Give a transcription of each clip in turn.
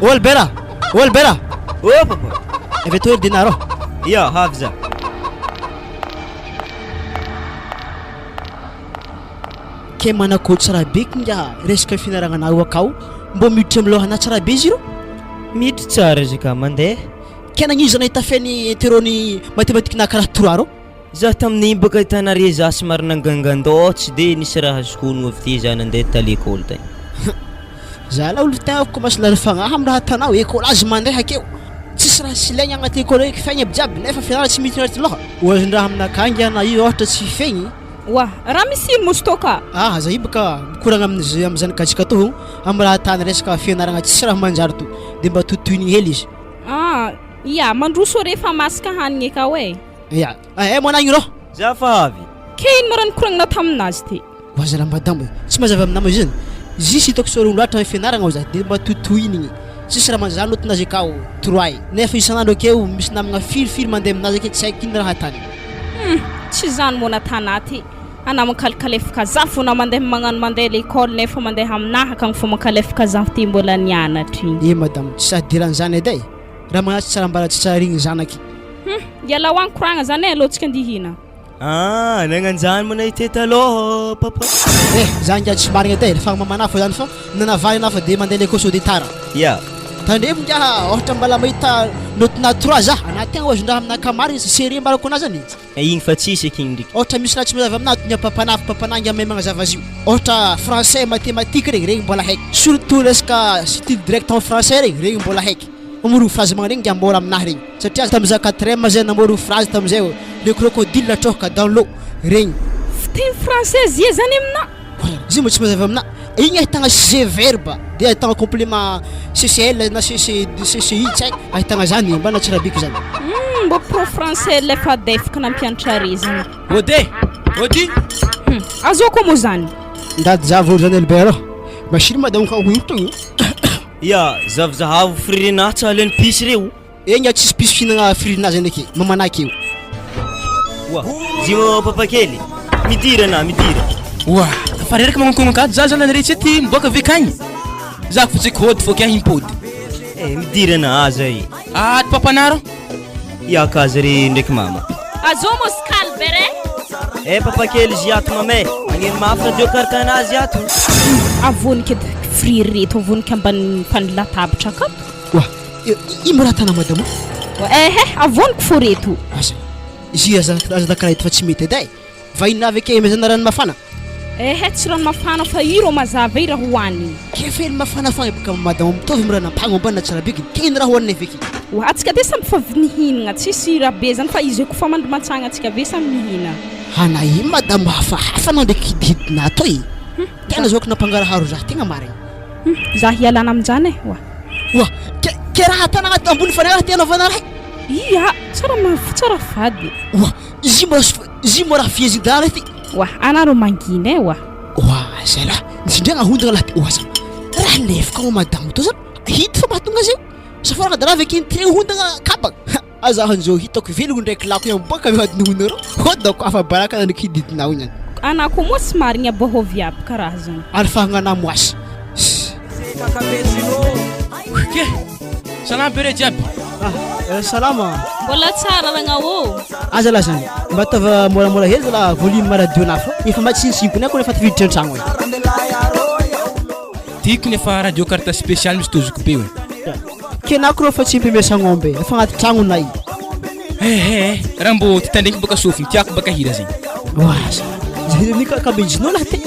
Olbera. Oh papa. Efa toy dinaro. Ya havy za. Ke manako tsara be kinga resaka finaragna ao akao mbo miditra am'lohana tsara be izy ro Miditra tsara izy ka mandeha. ke nagnizana hitafeny interony matematikina karaha troaro Za tamin'iny baka hitanare za somary nangangan-dao tsy de nisy raha azoko honogno avy ty za nandeha talekôly tagny. za la olo tegna commence lary fagnahy amin'ny raha tanao école azy mandeha akeo tsisy raha sy ilaigny agnaty école eky fiaigny aby jiaby nefa fianara tsy miditra anaty loha ohazindraha aminakanga na io ohatra tsy fiaigny Wa, raha misy ino moa stoka? za io baka mikoragna amin'ny zanakatsika to amin'ny raha tany resaka fianaragna tsisy raha manjary to de mba totoiny hely izy Ya, mandroso rehefa masaka hanigny akao e. ya managny rô Za fa avy. Ke ino marany koragna taminazy ty? Wazala madamo tsy mazava aminamo izy zisy hitako sorogno loatra amin'ny fianaragna za de mba totoiny igny tsisy raha manjary notinazy akao troay nefa isan'andro akeo misy namagna firy mandeha aminazy ake tsy haiko ino raha tany Tsy zany mona tanaty. Ana mankalkalefaka zafo na mandeha magnano mandeha l'école nefa mandeha aminaha kagny fo mankalefaka zafo ty mbola nianatra igny. madamo tsy sadiran'izany edy raha magnatsy tsara mbara tsy tsarigny zanaky Yala hoany koragna zany e loatsika andihina. Nagnanjany mana ite taloha papa. za ngia tsy marigna edy fa mamanafo zany fa nanavany anafa de mandeha l'école sao de tara Ya. tandremo ngia ohatra mbala mahita notina 3 za anategna ohazindraha aminaka marigny série mbarako anazy zany Igny fa tsisy akigny ndraiky. ohatra misy raha tsy mazava aminah nya papanangy amay magnazava azy io ohatra français mathématique regny mbola haiko surtout resaka style direct en français regny mbola haiko mamoro phrase magna regny ngia mbola aminahy regny satria tam'za 4e zay namoro phrase tam'zay le crocodile natroka dans l'eau regny Fiteny française ye zany amina. izy mo tsy mazava aminah igny ahitagna sujet verbe de ahitagna complément CCL na CCI tsy haiko ahitagna zany mbana tsara biky zany Mbo pro français lefa defaka nampianatra re zany. Ody Azoko mo zany. ndady zavo zany Albert machine madamo ka hoito Ya, zavozahavo fririnà tsahalany pisy reo. egny tsisy piso fihinagna firinazy ndraiky mamanaky io Wa, zio papa kely. Midira. Wa, fa reraka magnakognakato za zany rehetra ty miboaka avy akagny. Za fotsy kôdy fô kay impôdy. Midirana aza i. Ty papanaro? Ya kazare ndraiky mama. Azo mo skalbere. Papa kely ziato mamay. Agneno mafy radio kartanazy ato. Avonika frireto avonika ambany fanlatabatra akato. ino raha tana madamo Avoniko fo reto. asa izy aza karaha ito fa tsy mety edy vahina avy ake mezana rano mafana Tsy rano mafana fa iro mazava i raha hoaniny. kefely mafana fagna baka madamo mitovy amin'ny raha nampagno ambany na tsara biky keny raha hoanina aveky Atsika de samby fa nihinagna tsisy raha be zany fa izy ko fa mandro mantsagna atsika ve samby mihina. hana ino madamo hafahafa anao ndraiky hidihidina ato tena zoko nampangaraharo raha tegna marigny Za hialana amin'izany ke raha tana agnaty ambony fanaraha ty anaovana raha Iya, tsara fady. izy mo raha fiezidana ty Anaro mangina zay la nisindriagna hondagna laha ty sa raha lefaka mo madamo to zany hita fa mahatonga zay safaraka da raha avy akeny tireny hondagna kabaka azahan'izao hitako velogno ndraiky lako ihany boka avy agnatin'ny hondagna rô hodako afa baraka ndraiky hididinao igny Anako moa sy marigny abohovy aby karaha zany. ary fahagnana moasy Ke, salama bere jiaby. salama Mbola tsara ragna aza la zany mba tava moramora hely la volume radio nafa efa matsinsinko ny ako nefa tafiditra an-tragno Tiako nefa radio carte spéciale misy tozoko be hoe. kenako rô fa tsy impemesa agnombe efa agnaty tragno na i Raha mbo titandreky baka sofiny tiako baka hira zegny. zay kabejinao laha ty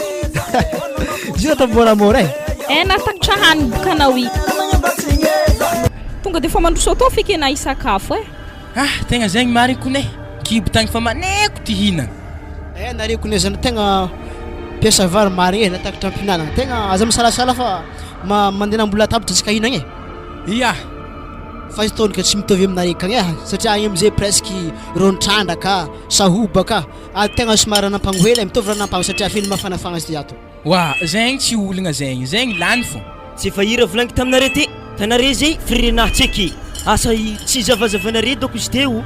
izy natao moramora Natakatra hany boka anao i. Tonga de fa mandroso atao feky na isakafo Tegna zegny mariko kone. Kibo tagny fa maneko ty hina. nareko ne zany tegna piasa vary marigny natakatra ampinana tegna aza misalasala fa mandeha nambola tabatra tsika hinagny Iya. fa izy taonika tsy mitovy aminareka agny satria agny amizay presque ronotrandraka sahobaka tegna somary nampangohela mitovy raha nampagno satria fely mafanafagna izy ato Zegny tsy olagna zegny lany fô. Tsy fa hira volagny taminare ty. Tanare zay fririnà tseky. Asa tsy zavazavanare doko izy teo.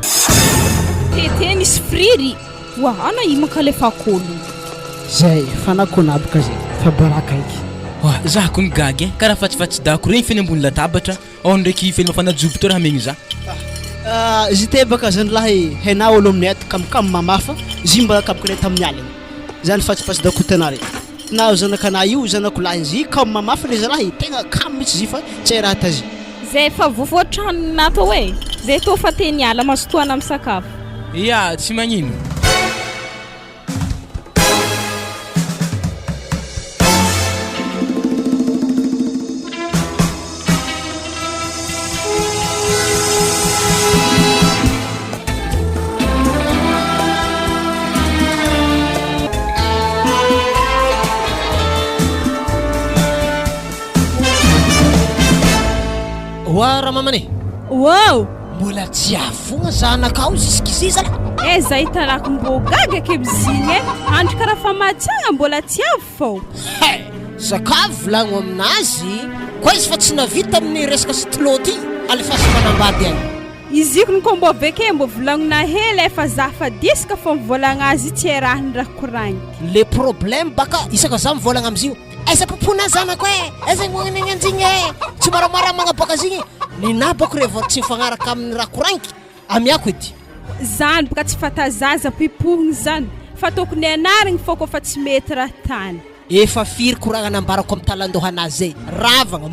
Tete nisy friry. Ana i mankalefa akolo. zay fanakona abaka zay fa baraka eky Za kony gagy karaha fatsifatsy dako regny feny ambony latabatra ao ndraiky feny mafanajobo to raha megny za izy te baka zany lahy hainao olo aminay ato kamikamy mamafa izy mba kabaka tamin'ny alina zany fatsifatsy dako tanare na zanakana io zanako lahy izy kamy mamafa le zalahy tegna kamy mitsy izy fa tsy raha tazy zay efa voavoatrano nato hoe zay to fa te niala masotoana amin'ny sakafo ya tsy magnino Raha mamane wow mbola tsy afogna zanakao zisk'izy zala zay talako mbogaga kebizigny andro karaha fa matsagna mbola tsy avy fao sakafo volagno aminazy koa izy fa tsy navita amin'ny resaka stylo ty alefasy manambady agny izy io ny kombo beke mbo volagnona hely efa zafadisika fa mivolagna azy tsy rahany raha koragny le problème baka isaka za mivolagna amizio esa popona zanako esa mognananjigny tsy maramara magnaboaka zigny ninabako rehefa tsy mifagnaraka amin'ny raha koragniky amiako edy zany boka tsy fatazaza pipohigny zany fa tokony anarigny fô koa fa tsy mety raha tany efa firy koragna nambarako amin'ny talandohanazy zay ravagna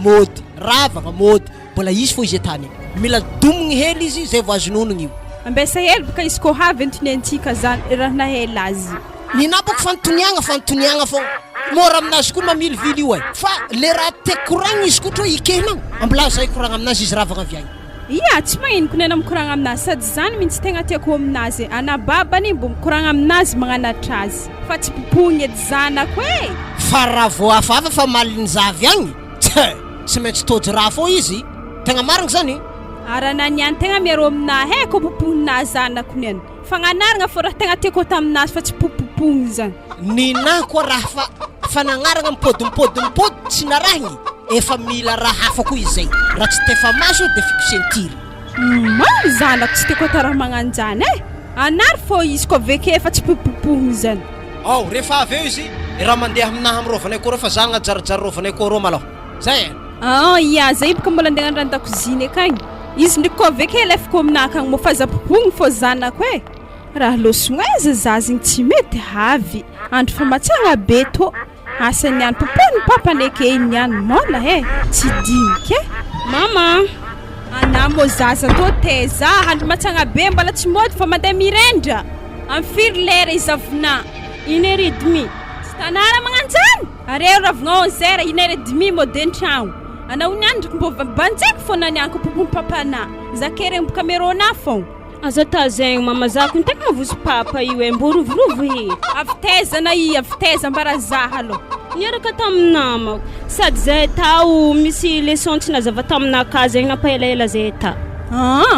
mody mbola izy fô izy tany mila domigny hely izy zay vao azononigny io ambesa hely boka izy ko havy antoniantsika zany raha nahela azy ninabako fanontoniagna fô mora aminazy koa mamily vily io fa le raha te koragna izy koa tro ikehnagna ambola zay koragna aminazy izy ravagna avy agny ia tsy magnino konena mikoragna aminazy sady zany mihitsy tegna tiako aminazy anababany mbo mikoragna aminazy magnanatra azy fa tsy pipohigny edy zanako fa raha vo hafahafa fa maliny zavy agny tsy maintsy tôjy raha fô izy tegna marigny zany arana niany tegna miaro aminahy ko pipohina zanako niany fagnanaragna fô raha tegna tiako taminazy fa tsy pipohigny zany ninahy koa raha fa nagnaragna mipôdy tsy narahigny efa mila raha hafa koa izy zay raha tsy tefa maso de fiko sentiry maro zanako tsy tiako taraha magnanjany anary fô izy ko veke efa tsy pipohigny zany rehefa avy eo izy raha mandeha aminahy amrovanay koa rehefa za gnajarajary rovanay koa rô malôha zay ia zay boka mbola andeha andrano-dakoziny akagny izy ndraiky koa veke lefako aminah akagny mo fahaza-pipohigny fô zanako raha losognaza zazigny tsy mety havy andro fa matsagna be to asany any popony papany ake niany mola tsy dinike mama ana mo zaza to teza andro matsagna be mbola tsy mody fa mandeha mirendra amin'ny firy lera izy avina 1h30 tsy tanara magnanjany areo ravagna 11h 1h30 mody an-tragno ana oniany ndraiky mbo banjaiko fô nanianko popony papana zakereny boka merona fô aza tazegny mama zako ntegna mavozo papa io mbo rovirovo hely avitezana aviteza mbara zaha aloha niaraka taminamako sady zay tao misy leçon tsy nazava taminaka zegny nampaelaela zay ta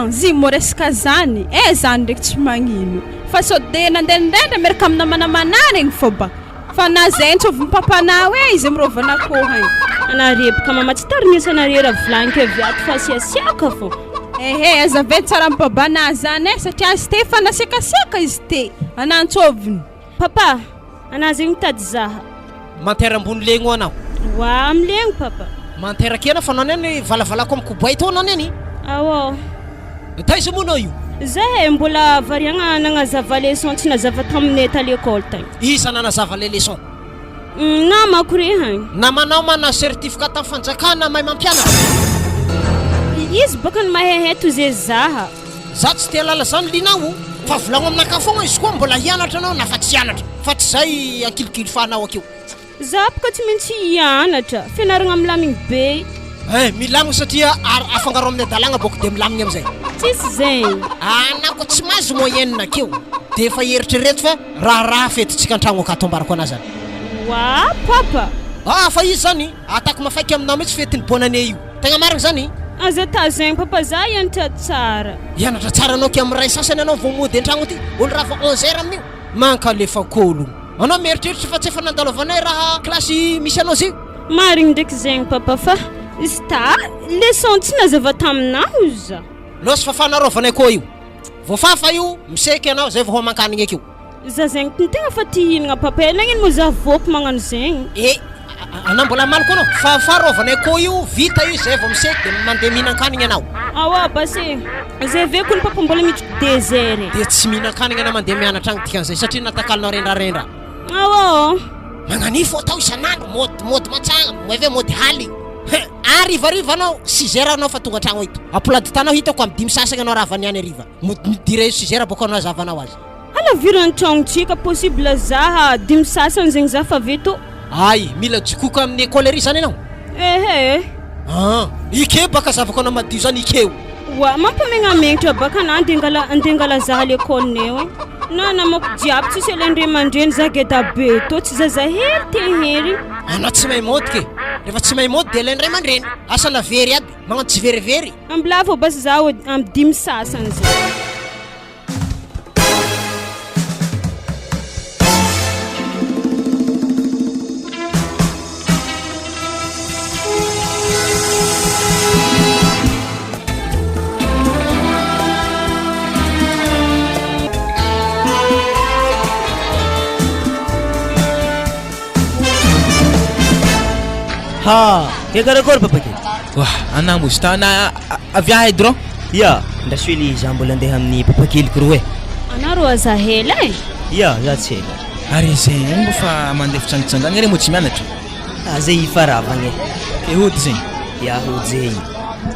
zy mo resaka zany zany ndraiky tsy magnino fa sode nandehandendra miaraka amina manamanarigny fô ba fa na zay ntsovy papana izy mirovana kohagny anarebaka mama tsy tarignesy anare raha volagniky aviato fa asiasiaka fô aza ve tsara mibabana zany satria azy te fa nasiakasiaka izy te anantsoviny papa ana zegny mitady zaha mantera ambony legno anao wa amlegny papa mantera kena fa naneny valavalako amin'ny koboay to naneny taiza monao io zay mbola variagna nagnazava leçon tsy nazava taminay ta l'école tagny isa nanazava le leçon namako re hagny namanao mana certificat tamin'ny fanjakana mahay mampianatra izy boka ny mahehe to zay zaha za tsy te lala zany linao fa volagno aminaka fogna izy koa mbola hianatra anao na fa tsy hianatra fa tsy zay ankilikily fanao akeo za boka tsy maintsy hianatra fianaragna milamigny be milamigny satria afangaro amin'ny adalagna boka de milamigny amizay tsisy zegny anako tsy mahazo moyenne akeo de efa eritrereto fa raha fetitsika an-tragno akato ambarako anazy zany wa papa fa izy zany atako mafaiky aminao mihitsy fetiny bonne année io tegna marigny zany aza tazegny papa za hianatra tsara anao ke amin'ny ray sasany anao vao mody an-tragno ty olo raha fa 11h amin'io mankalefa kolo anao mieritreritra fa tsy efa nandalovanay raha klasy misy anao zio marigny ndraiky zegny papa fa izy ta leçon tsy nazava taminaho za losy fafanarovanay koa io voafafa io miseky anao zay vao homan-kanigny akeo za zegny tegna fa tihinagna papa nagnino mo za vôko magnano zegny anao mbola maliko anao fa farovana akô io vita io zay vao miseky de mandeha mihinan-kanigny anao awa basy zay ve ko ny papa mbola miditry désert de tsy mihinan-kanigny anao mandeha mianatra agny dikan'izay satria natakalinao rendrarendra awa magnanifo atao isan'andro mody matsagna moeve mody haly arivariva anao 6 heures anao fa tonga an-tragno eto apolady tanao hitako amin'ny 5 sasagna anao raha avy niany ariva dire 6 heures bôka anao zavanao azy alavirany tragnotsika possible zaha 5 sasany zegny za fa veto ay mila jikoka amin'ny école ery zany anao ehe ike baka zavako anao madio zany ikeo wa mampamenamentra baka na andengala zaha l'école neo na namako jiaby tsisy elendre mandreny za geda be to tsy zaza hery te hery anao tsy mahay mody ke rehefa tsy mahay mody de lendre mandreny asana very aby magnano tsy verivery ambilavo basy za am 5 sasany zay Ha, ke karakôry papa ke? Wah, anao mozy tana avia edy rô? Ya, ndasweli za mbola andeha amin'ny papa keliko roe. ana ro aza hela Ya, za tsy ela. Ary zay mbo fa mandeha fitsangitsangana re mo tsy mianatra. Zay ifaravagna. Ke hody zegny. Ya, hody zegny.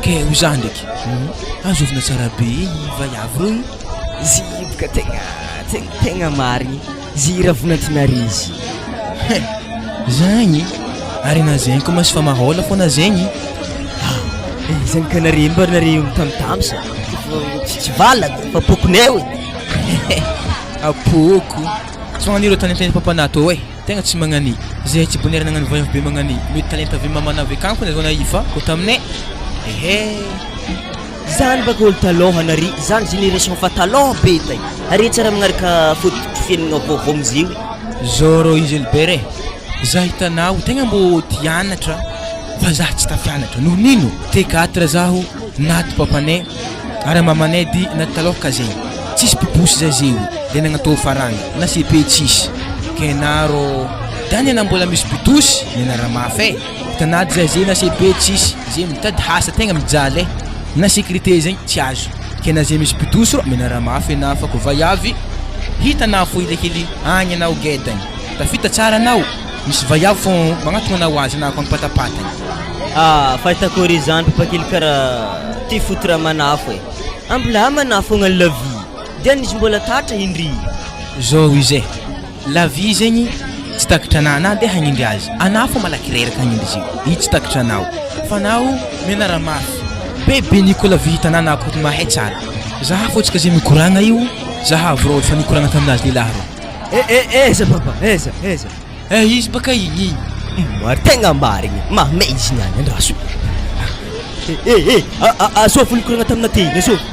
Ke ho za ndraiky. Azovina tsara be vaiavy roy. Ziboka tegna marigny. Ziravonantinarizy. Zagny. Ary na zegny koa masy fa mahola foana zegny. Zegny kanare mba nare mitamtamsa. Tsy valaka fa pokonay Apoko. Tsy magnaniro talenta papanato e. Tegna tsy magnani. Zay tsy bonera nagnano vaiavy be magnani. Mety talenta avy mamana avy kampony zona ifa ko taminay. Zany baka olo taloha nary, zany génération fa taloha be tay. Ary tsara magnaraka fotofianagna vaovao amizio. Zoro Iselbert. Zaho hitanao tegna mbo tianatra fa zaho tsy tafianatra noho nino T4 zaho naty papanay ary mamanay di naty talohaka zegny tsisy pibosy zay zeo de nagnatao faranga na CP tsisy ke naro dany ana mbola misy bidosy nenara mafy hitanady zay zay na CP tsisy zay mitady hasa tegna mijaly na sécurité zegny tsy azo ke na zay misy bidosy ro menara mafy na afaka vaiavy hitanao fo ilekely agny anao gedagny tafita tsara anao misy vaiavy fô magnatona anao azy na koampatapatany fahitako ry zany papa kely karaha ty fotora manafo e ambila manafo agnano la vie de anisy mbola tatra indry zao izy la vie zegny tsy takatra anana de hagnindry azy anafo malaky reraka hagnindry izy io tsy takatra anao fa anao menara mafy bebe niko la vie hitanana ako mahay tsara zaha fotsika zay mikoragna io zaha vrô fa nikoragna taminazy lehilahy rô eza papa eza izy baka igny maro tegna marigny mahame izy niany andraso asofo nikoragna tamina tegna asofo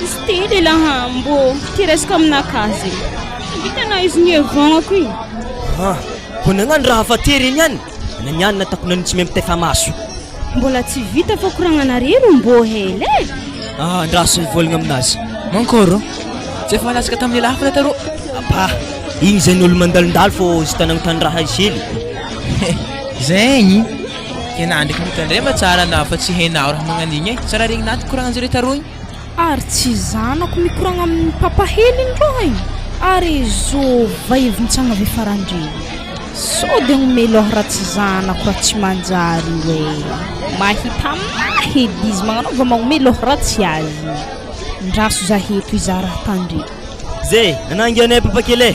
izy ty lehilahy mbo ty resaka aminakazy hitana izy nievagnako iny ko nagnano raha fa tery niany naniany natako nany tsy memitefa maso mbola tsy vita fa koragnanarero mbo hela andraso ivolagna aminazy mankôro tsy efa lasaka tamin'ny lahy fa tarô apa igny zay n'olo mandalondalo fô izy tanagnontany raha isely zegny kena ndraiky mitandray matsara na fa tsy hainao raha magnan'igny e tsara regny naty koragna anjare taroy ary tsy zanako mikoragna amin'ny papahely iny roa igny ary zo vaiavy mitsagna avy farandreny sody agnomeloha raha tsy zanako raha tsy manjary hoe mahita mahedy izy magnanaova magnomeloha raha tsy azy ndraso za heto iza raha tandre zay nanangy anay papa kely e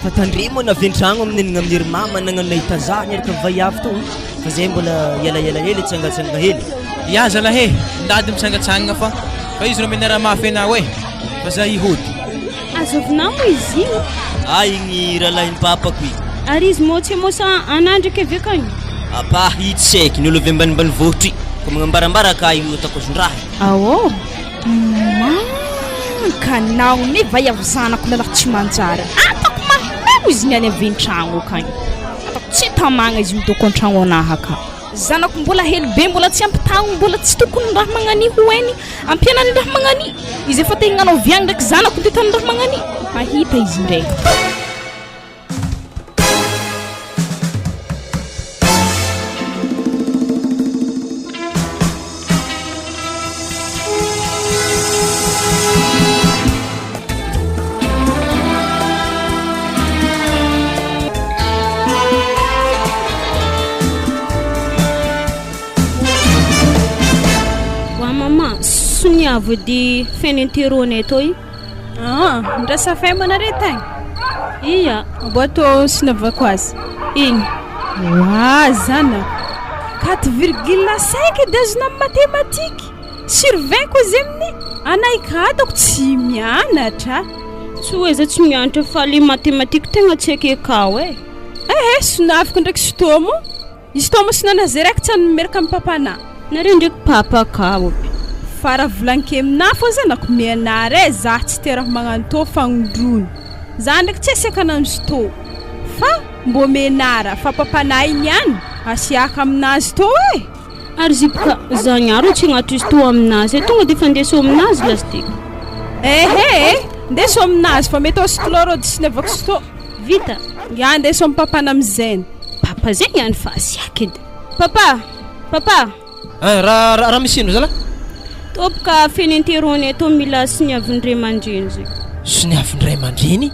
fa tandre moa naventragno aminenigna amin'ny ry mama nagnano nahita za niaraka vaiavy to fa zay mbola elaela hely tsangatsangana hely ya zalahy ndady mitsangatsangana fa izy ro menara mafy anao e fa za ihody azovinamo izy io igny rahalahin'ny papako igny ary izy moa tsy mosa anandraka avy akagny apa hitsaiky ny olo avy ambanimbany vohitry ko magnambarambara ka io atakozondraha aô kanao me vaiavy zanako lalahy tsy manjary atako mahao izy niany aventragno akagny atako tsy tamagna izy midoko an-tragno anahy aka zanako mbola hely be mbola tsy ampitagno mbola tsy tokony raha magnani hoeny ampianany raha magnani izy efa te hignano viagny ndraiky zanako ntetany raha magnani mahita izy ndraiky navody fenenterone toy. Ndrasa fay manare tagny. Iya, Mbô tô sinavako azy. iny. Wa zana 4,5 dazona amin'ny matematika sur 20 koa izy amin'ny anaikatako tsy mianatra. Tsy hoe za tsy mianatra fa le matematika tegna tsy haiko akao e. Sonaviko ndraiky stomo. Izy tomo sinana zay raiky tsy mimeraka amin'ny papana. Nareo ndraiky papa akao. Fa raha volanike amina fô zanako mianara za tsy te raha magnano tô fagnondrony. Za ndraiky tsy asiaka ananjy tô. Fa mbô menara fa papana iny ihany asiaka aminazy tô e. Ary zipoka za niaro tsy agnaty izy to aminazy tonga de fa ndeso aminazy lastika. Ndeso aminazy fa mety oscloro de sinavako stô. Vita. Ya ndeso amin'ny papana amizeny. Papa zay ihany fa asiaka edy. Papa. Raha misy ino zala? Topka fenenterone to mila siniavindray mandreny zay. Soniavindray mandreny?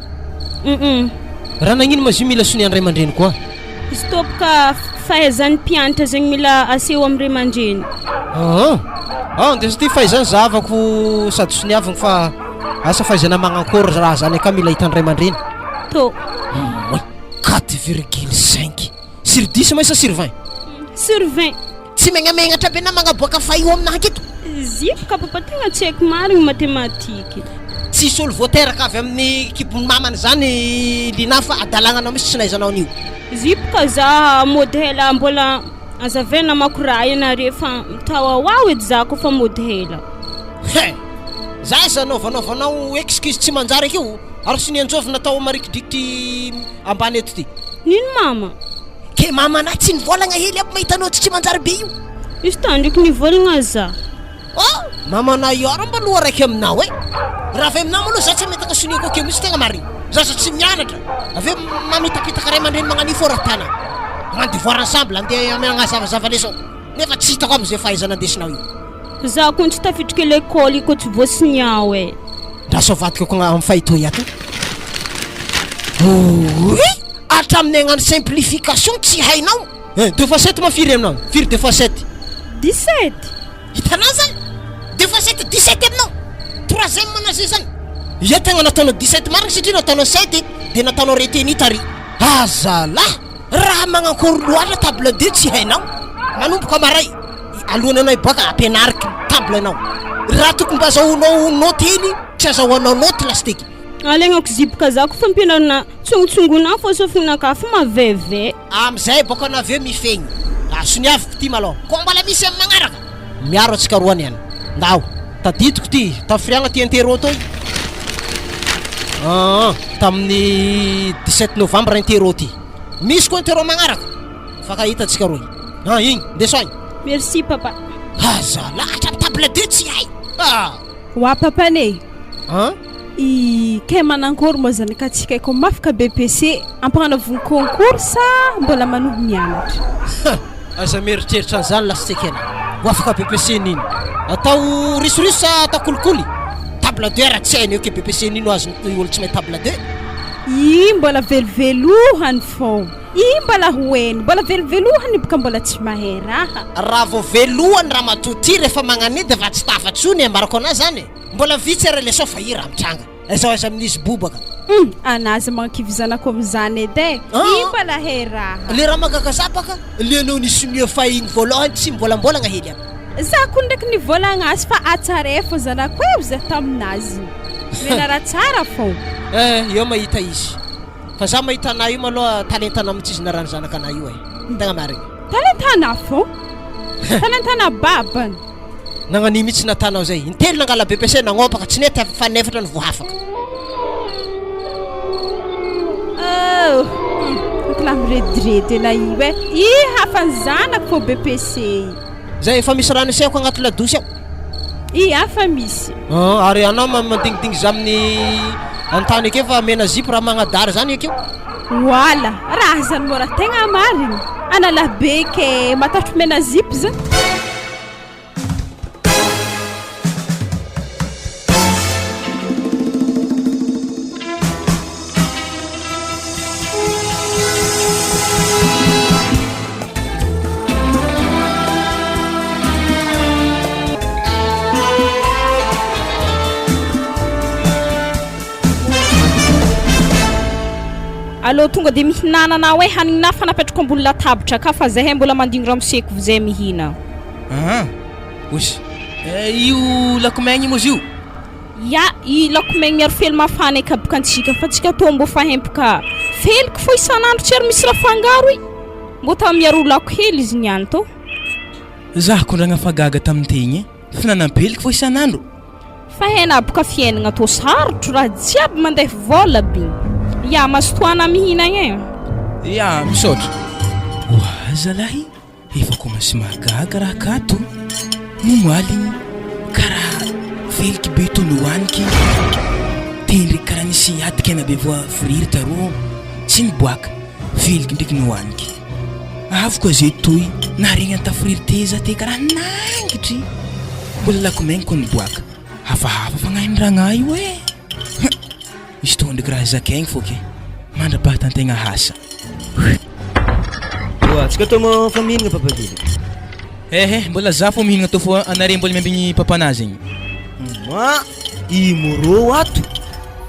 Raha nagnino mazy mila soniandray mandreny koa? Izy topka fahaizan'ny mpianatra zegny mila aseho amin'ny ray mandreny. Ndesa ty fahaizany zavako sady soniavagna fa asa fahaizana magnankôry raha zany ka mila hitandray mandreny. To 4,5 sur 10 mai sa sur 20? Sur 20. Tsy megnamegnatra be na magnaboaka faio aminaha keto. Zipoka papa tegna tsy haiko marigny matematika. Tsisy olo voateraka avy amin'ny ekipy mamany zany lina fa adalagnanao misy tsy nahaizanao an'io. Zipoka za modèle mbola azavena makora ianare fa tawawaw edy za kofa modèle. Za zanaovanao excuse tsy manjary akio ary sy nianjovy natao marikidrikitry ambany eto ty. Nino mama? Ke mama na tsy nivolagna hely aby mahitanao tsy manjary be io. Izy tandriky nivolagna za. Mama na io ary mba loha raiky aminao e. Raha avy aminao maloha za tsy metaka soniako akeo misy tegna marigny. Za tsy mianatra. Avy mamitapitaka ray aman-dreny magnano fô raha tana. Mandivoara ensemble andeha amiagna zavazava leso. Nefa tsy hitako am'izay fahaizana andesinao io. Za koa tsy tafidriky l'école ko tsy voasiniao e. Ndraso avadika ko amin'ny fahito ato. Hatramin'ny agnano simplification tsy hainao. 2x7 mafiry aminao. Firy 2x7? 17. Hitanao zany? 2x7 17 aminao. 3e manazy zany. Ia tegna nataonao 17 marigny satria nataonao 7 dia nataonao reteny tary. Azalahy, raha magnankôry loatra table 2 tsy hainao. Manomboka maray alohany anao iboaka ampianariko table anao. Raha tokony mba azahoanao note hely tsy azahoanao note lastiky. Alagnako zipoka za ko fa ampianarana tsongotsongona fô sofinakafa maveve. Am'izay boka anaveo mifegny. Soniaviko ty malôha. Ko mbola misy amin'ny magnaraka. Miaro atsika roany ihany. Ndao, tadidiko ty, tafiriagna ty interro toy. Tamin'ny 17 novembre interro ty. Misy koa interro magnaraka. Fakahita atsika roy. Igny, ndeso agny. Merci papa. Azalahy, hatramy table 2 tsy hay. Wa papane. Ke manankôry moa zany ka tsika ko mafaka BPC ampagnanavony concours sa mbola manohy mianatra. Aza meritreritra an'izany lasitsika ena. Ho afaka BPC nino? Atao risoriso sa atao kolikoly? Table 2 raha tsy hainy eo ke BPC nino azony olo tsy mahay table 2? I mbola velovelohany fô. I mbola hoeny, mbola velovelohany boka mbola tsy mahay raha. Raha vao velohany raha matoty rehefa magnano dia va tsy tafatsony ambarako anazy zany. Mbola vitsy ara le sofa ira mitranga. Aiza amin'izy bobaka. Anazy mankivy zanako am'izany edy I mbola hay raha. Le raha magakazapaka, le anao nisy fahiny voalohany tsy mivolambolagna hely aby. Za ko ndraiky nivolagna azy fa atsara fô zanako eo zay taminazy. Menara tsara fô. Io mahita izy. Fa za mahita anahy io maloha talentana mitsizina raha ny zanakanahy io tegna marigny. Talentana fô? Talentana babany. Nagnani mitsy natanao zay. Intelo nangala BPC nagnopaka tsy nety fanefatra ny voahafaka. Kla miredredy na io I hafany zanako fô BPC. Zay efa misy rano iseko agnaty ladosy ao. I afa misy. Ary anao mandignidigny za amin'ny antany ake fa mena zipo raha magnadary zany akeo. Wala, raha zany mora tegna marigny. Analabe ke matatro mena zipo zany. allo tonga de mihinana hoe hanina fa napetraka ambony latabatra ka fa zahay mbola mandigny ramoseko zay mihina. Osh. Io lakomegny moa zio. Ya, i lakomegny miaro fely mafana ikabokantsika fa tsika tô mbo fahempaka feliky fo isan'andro tsy ary misy raha fangaro i. Mbo ta miaro lako hely izy niany tô. Zah kondragna fagaga tamin'tegny finanam-peliky fo isan'andro. Fa hena aboka fiainagna tô sarotro raha jiaby mandeha vola biny. Ya, masotoana mihina igny. Ya, misaotra. Oa zalahy, efa komasy magaga raha kato. Moaligny karaha feliky be tô nohaniky. Tendry karaha nisy adika na be voa friry tarô tsy miboaka feliky ndraiky nohaniky. Avy koa zay toy naregny antafriry teza te karaha nangitry. Mbola lakomegny koa niboaka. Hafahafa fagnahindragna io e. Misy tô ndraiky raha zakaigny foke mandrapahatantegna hasa. Oa, tsika tô mo fa mihinagna papakely. Mbola za fo mihinagna tô fo anare mbola miambigny papanazy igny. I morô ato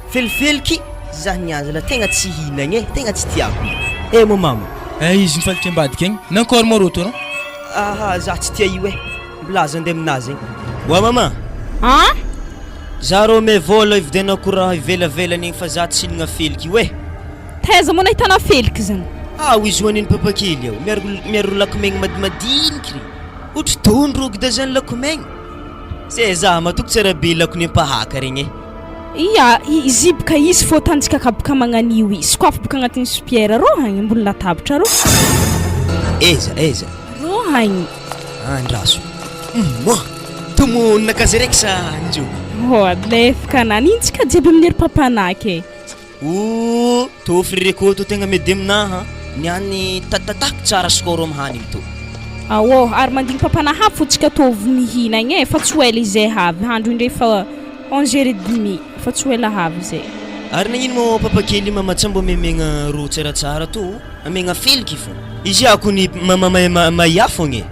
felifeliky zah niazy la tegna tsy hinagna e, tegna tsy tiako. Mo mama. Izy mifalitry ambadika igny nankôry morô tô no? Zah tsy tia io e, mbilaza andeha aminazy igny. Wa mama. Za rô me vola ividianako raha ivelavelany igny fa za tsy hinagna feliky io e. Taiza mo nahitana feliky zany? Izy hoaniny papakely ao miaro lakomegny madiniky. Ohatry tondro gida zany lakomegny. Se za matoko tsara be lakony ampahaka regny e. Ia, izy boka izy fô tanjika kaboka magnanio izy koa boka agnatin'ny sopiera rô hagny ambony latabatra rô. Eza. Rô hagny. Andraso. Tomo nakazereky sa njo. Lefaka nani intsika jiaby amin'ny ery papanaky e. Tô frirekoto tegna medy aminaha niany tatatako tsara skoro amhanigny to. Ary mandigny papana hafa fô tsika tovy mihina igny e fa tsy ho ela izay havy handro indray fa 11h30 fa tsy ho ela havy zay. Ary nagnino mo papakely mama tsy mbo memegna ro tsaratsara to amegna feliky fo. Izy ako ny mama maya fogna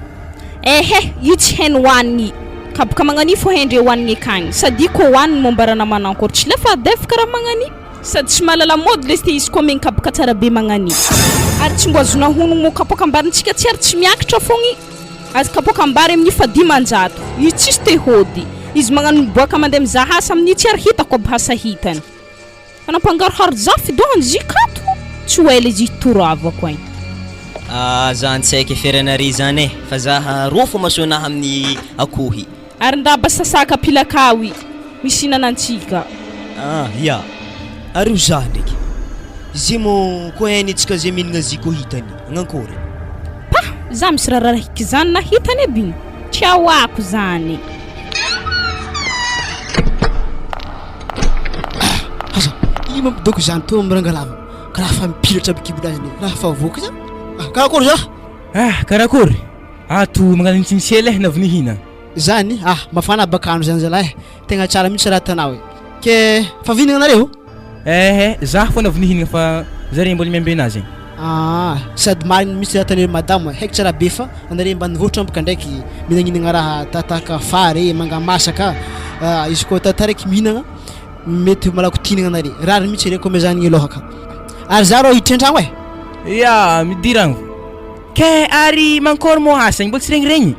e. Io tsy hainy hoanigny kaboka magnani fô hendre hoanigny akagny sady ko hoaniny mombarana manankory tsy lefa defaka raha magnani sady tsy mahalala mody lesy izy koa megny kaboka tsara be magnani. Ary tsy mbo azona honogno mo kapoka ambarintsika tsy ary tsy miakatra fogny azy kapoka ambary amin'ny fa 10 io tsisy te hody izy magnano miboaka mandeha mizaha asa amin'ny tsy ary hitako aby hasa hitany fa nampangaro haro zafy dohany zikato tsy ho ela izy toravako agny. Za antsaiky fiaranare zany e fa zaha rofo masonaha amin'ny akohy. Ary ndaba sasaka pilakawi misy hinanantsika. Ya. Ary za ndraiky izy mo ko hainitsika zay mihinagna ziko hitany agnankôry. Za misy raha rahiky zany na hitany aby tsy awako zany. Io mampidoko zany tô mirangalava karaha fa mipilatra bikibolazy raha fa voky zany. Karakory za? Karakory? Ato magnano nitsintsela navinihina. Zany mafana bakano zany zalahy tegna tsara mihitsy raha tanao ke fa vinagna nareo? Za fo navinihina fa zare mbola miambe anazy. Sady marigny mihitsy raha tanay madamo haiko tsara be fa anare mba nivoatra ambaka ndraiky minagnina raha tataka fary mangamasaka izy koa tataraiky mihinagna mety malako tinagna nare rary mihitsy reko mezanigny lohaka. Ary za rô hiditra an-tragno e? Ya, midiragno. Ke ary mankôry mo hasagny mbola tsy regniregny?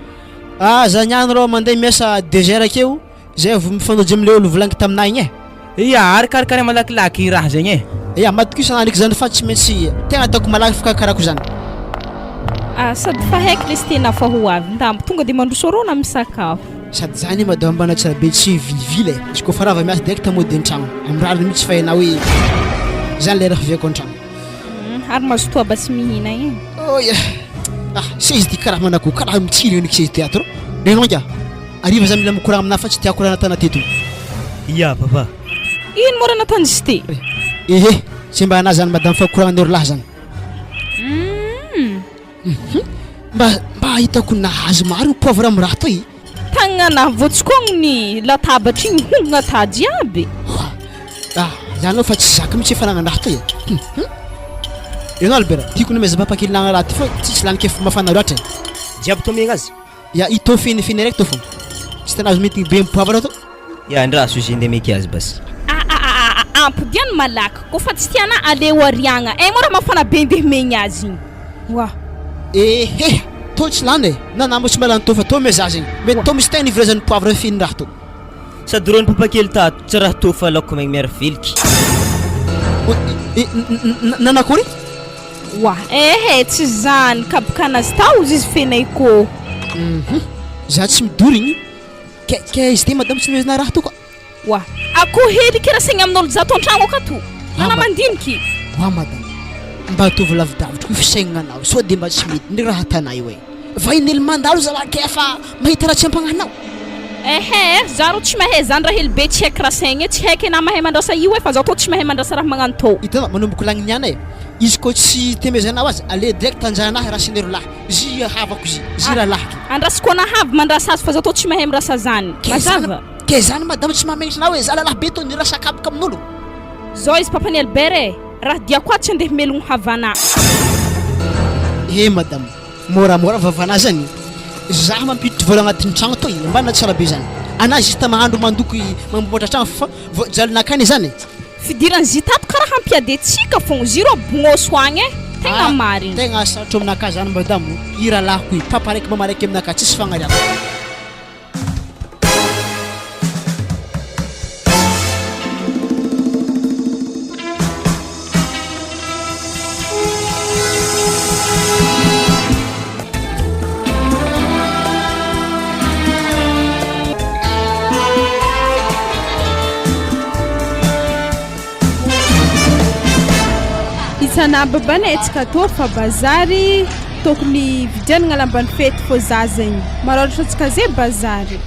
Za niany rô mandeha miasa 2 heures akeo zay vao mifandojy amile olo volagniky taminay igny e. Ya, ary karakara malakilaky raha zegny e. Ya, matoky isan'andro zany fa tsy maintsy tegna ataoko malaky fikakarako zany. Sady fa haiky lesy tena fa ho avy ndambo tonga de mandroso rôna misakafo. Sady zany madama mbana tsara be tsy vilivily e. Izy koa fa rava miasa direct mody an-tragno amrariny mihitsy fa hainao hoe zany le raha viako an-tragno. Ary mazotoa ba tsy mihina igny. Seizy ty karaha manako karaha mitsirigny niky seizy teatro. Renao ngia ariva za mila mikoragna amina fa tsy tiako raha natana teto. Ya papa. Ino mo raha natany izy ty? Tsy mba anazy zany madame fa koragna lahy zany. Mba hitako nahazy maro pauvre amin'ny raha toy. Tagnana voatsikogno ny latabatra igny hongona ta jiaby. Zany fa tsy zaka mihitsy efa nagnandraha toy e. Ianao Albert, tiako nameza papakely nagna raha ty fa tsisy laniko efa mafana loatra. Jiaby to megna azy? Ya, ito fenifeny raiky to fô. Tsy tanazy mety be poivre to. Ya, andraso izy ndeha meky azy bas. Ampodiany tiany malaka kofa tsy tiana aleo ariagna mora mafana be ndeha megny azy igny wa ehe to tsy lany e nanambo tsy malany to fa to mezazy igny mety to misy tegna nivelazan'ny poivre finy raha to sady rony papakely tato tsy raha to fa laoko magny miara veliky nanakory wa tsy zany kabokanazy tao izy fenay ko za tsy midory igny ke izy ty madame tsy mezana raha to ka wa ako hely kira segny amin'olo zato an-tragno akato nana mandiniky wa madame mba tovy lavidavitra ko fisaignanao so de mba tsy mety ndray raha tanay hoe va inely mandalo zala ke fa mahita raha tsy ampagnanao zaro tsy mahay zany raha hely be tsy haiko raha saigny tsy haiko na mahay mandrasa io fa zaho to tsy mahay mandrasa raha magnano to hitanao manomboka lagniniana e izy ko tsy temezanao azy ale direct anjanahy raha sinero lahy zy havako zy raha lahiky andrasiko anahavy mandrasa azy fa zaho to tsy mahay mirasa zany mazava ke zany madame tsy mamegnitrinao hoe za lalahy be to ny rasa kabaka amin'olo zao izy papany Albert raha diako ato tsy andeha melogno havana madame moramora vavana zany za mampiditry vola agnatin'ny tragno to mbana tsara be zany anazy izy ta mahandro mandoky mamboatra tragno fa jalinakany zany fidirany zitato karaha hampiade tsika fogna ziro bognoso agny tegna marigny tegna sarotro aminaka zany madame ira lahiko papa raiky mama raiky aminaka tsisy fagnariako sana babanay tsika to fa bazary tokony vidianagna lamban'ny fety fô zaza igny marôratra tsika zay bazary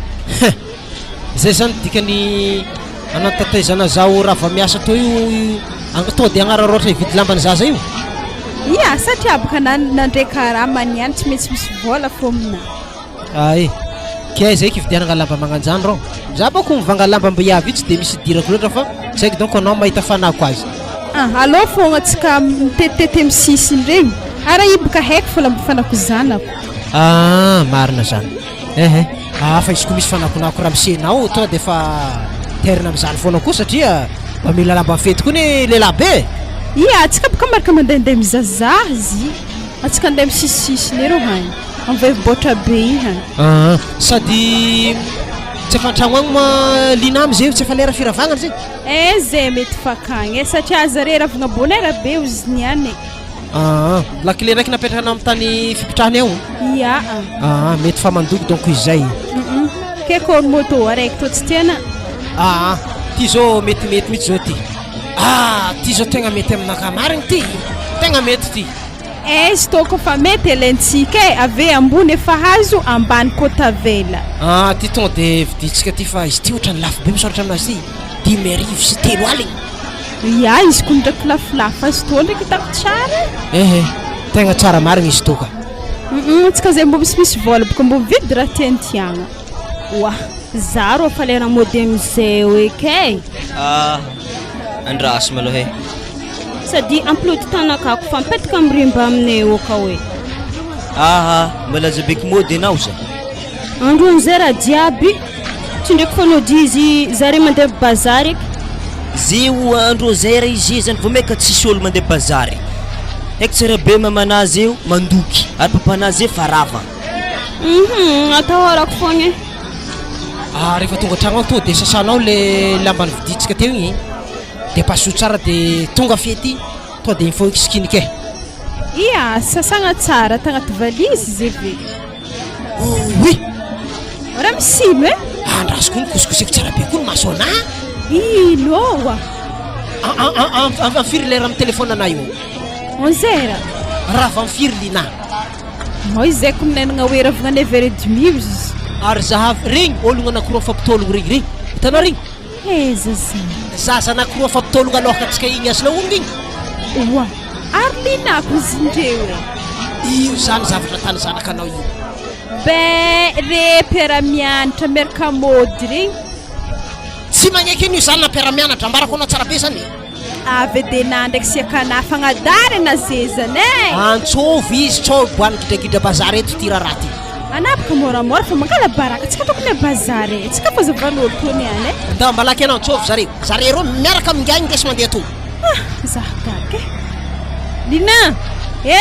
zay zany dikany anatataizana zao raha va miasa to io to de agnararôtra hividy lambany zaza io ia satria baka nandraika raha maniany tsy maintsy misy vola fô amina ay ke zay kividianagna lamba magnanjany rô za bako mivanga lamba mbiavy itsy de misy dirako loatra fa zaiky donc anao mahita fanako azy alô fogna tsika mitetitety amin'ny sisiny regny ara i baka haiko fa lamba fanako zanako marina zany fa izy ko misy fanakonako raha misenao to de fa terina am'izany foana koa satria mba mila lamba fety koa ny lehilahy be ia tsika baka maraka mandehandeha mizazaha zy atsika andeha misisisiny ero hany am'vaivoboatra be i hany sady tsy efa antragno agny ma lina amy zay tsy efa lera firavagnany zay zay mety fakagny satria zare ravagna bonera be ozy niany lakile raiky napetrahana amin'ny tany fipitrahany ao ia mety fa mandoky donc izy zay ke kôry moto araiky to tsy tiana ty zao metimety mihitsy zao ty ty zao tegna mety aminaka marigny ty tegna mety ty izy to kofa mety elentsika ave ambony efa hazo ambany kotavela ty tonga de viditsika ty fa izy ty ohatrany lafo be misoratra aminazy ty 10,000 sy 3 aligny ia izy ko ndraiky lafilafo azy to ndraiky hitako tsara tegna tsara marigny izy to ka tsika zay mbo misimisy vola boka mbo vidy raha tiantiagna wa za ro fa lera mody amizay oeke andraso maloha sady amplody tanakako fa mipetaka mirimba aminay eo ka hoe malaza beky mody anao za andron'izay raha jiaby tsy ndraiky fanody izy zare mandeha bazary eky zio andro zay raha izy zany vo maika tsisy olo mandeha bazary haiko tsara be mamanazy eo mandoky ary papanazy eo farava atao arako fogna rehefa tonga tragno agny to de sasanao le lambany viditsika teo igny de paso tsara de tonga fety to de info ikisikiniky ia sasagna tsara tagnaty valizy zay ve oui raha misilo andraso koa ny kosikosiko tsara be koa ny maso ana loa amfiry lera amin'ny telefône ana io 11h raha va mifiry lina izy zay ko minainagna hoe ravagna 9h30 izy ary zahavy regny ologno anakiroa fampitologno regny hitanao regny zaza anakiroa fampitologno alohaka atsika igny azy laongo igny wa ary linako izy indreo io zany zavatra tany zanakanao io be repiara-mianatra miaraka mody regny tsy magneky ino io zany nampiara-mianatra ambarako anao tsara be zany avy de na ndraiky siakana fagnadary na zezany antsovy izy tsô boany gidragidra bazary eto ty raha ty anapaka moramora fa mangala baraka tsika tokony bazary tsika fa zavan'olo tony any da malaky anao tsôvy zareo miaraka mingainy ndesy mandeha to zahagaky Lina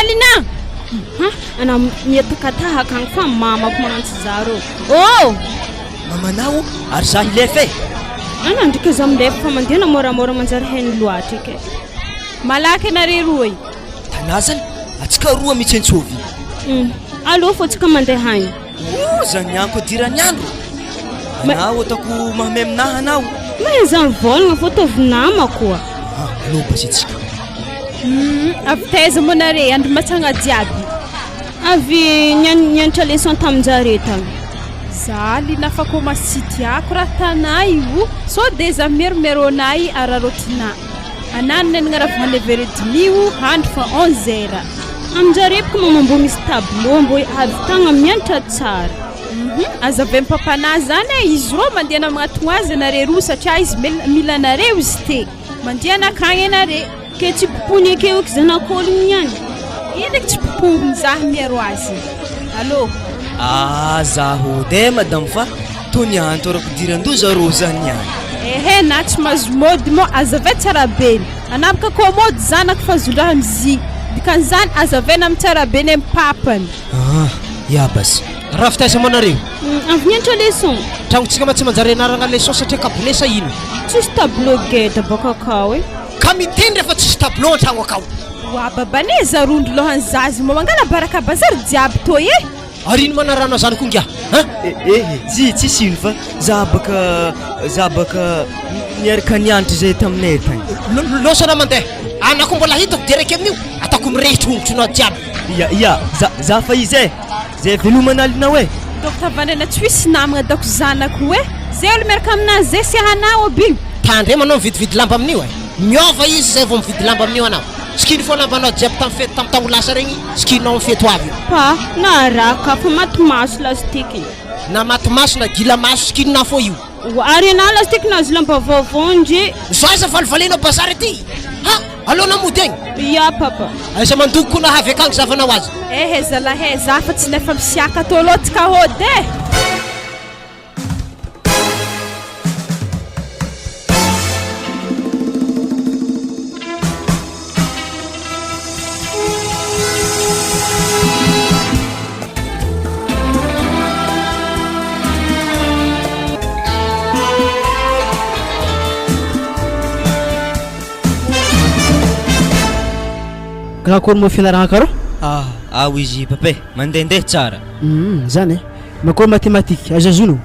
Lina ana miatakatahaka agny fa mamako magnantsy zaro oh mamanao ary za hilefa ana ndriky za milefa fa mandeha moramora manjary hainy loatra ke malaky anare roa tanazany atsika roa mitsentsovy allo fa tsika mandeha hainy zany anko dirany andro anao atako mahame aminahy anao mais zany volagna fô tovy nama koa allo basitsika avy taiza moa nare andro matsagna jiaby avy nianatra leçon taminjare tagny za Lina fa komasy tiako raha tanay io so de za meromeronay ararotina ananina nignaraha leveredinio handro fa 11 heures aminjare boko mamambo misy tableau mbo avy tagna mianatra tsara azavy papana zany izy ro mandeha namagnato azy anare roa satria izy mila nareo izy te mandeha nakagny anare ke tsy popony akeo eky zanak'ologno ihany iny tsy popongony za miaro azy allo zaho de madame fa tony antorako dirandoza ro zany ehe na tsy mahazo mody mo azavay tsara beny anapaka komody zanako fa zolraha mizy dikan'izany azavaina amin'ny tsara beny amin'ny papany ya basy raha fitaiza moa nareo avy nianatra leçon tragnontsika matsy manjary anaragna leçon satria kabonesa ino tsisy tableau geda baka akao ka mitendry efa tsisy tableau an-tragno akao wa babane zarondro lohany zazy mo mangala baraka bazary jiaby toy arino manarano zanako ngia tsisy ino fa za baka miaraka nianatra zay taminay tagny losana mandeha anako mbola hitako diraiky amin'io ataoko mirehitry ongotronao jiaby ya za fa izy zay veloman'alinao dokta vanena tsy hoisy namagna dako zanako zay olo miaraka aminazy zay sy hanao aby tandre manao mividividy lamba amin'io miova izy zay vao mividy lamba amin'io anao skiny fo lambanao jiaby tamin'ny fety tamin'ny tango lasa regny skininao mifeto avy pa na raka fa matomaso lastiky na matomaso na gila maso skinina fo io ary ana lastiky nazy lamba vaovao ndre zoaza valivalenao bazary aty alona mody egny ya papa aiza mandoko ko nahavy akagny zavanao azy ehe zalahe za fa tsy nefa misiaka tô lotsika hody karakory mo fianaragna karo izy papay mandehandeha tsara zany makory mathématique azazono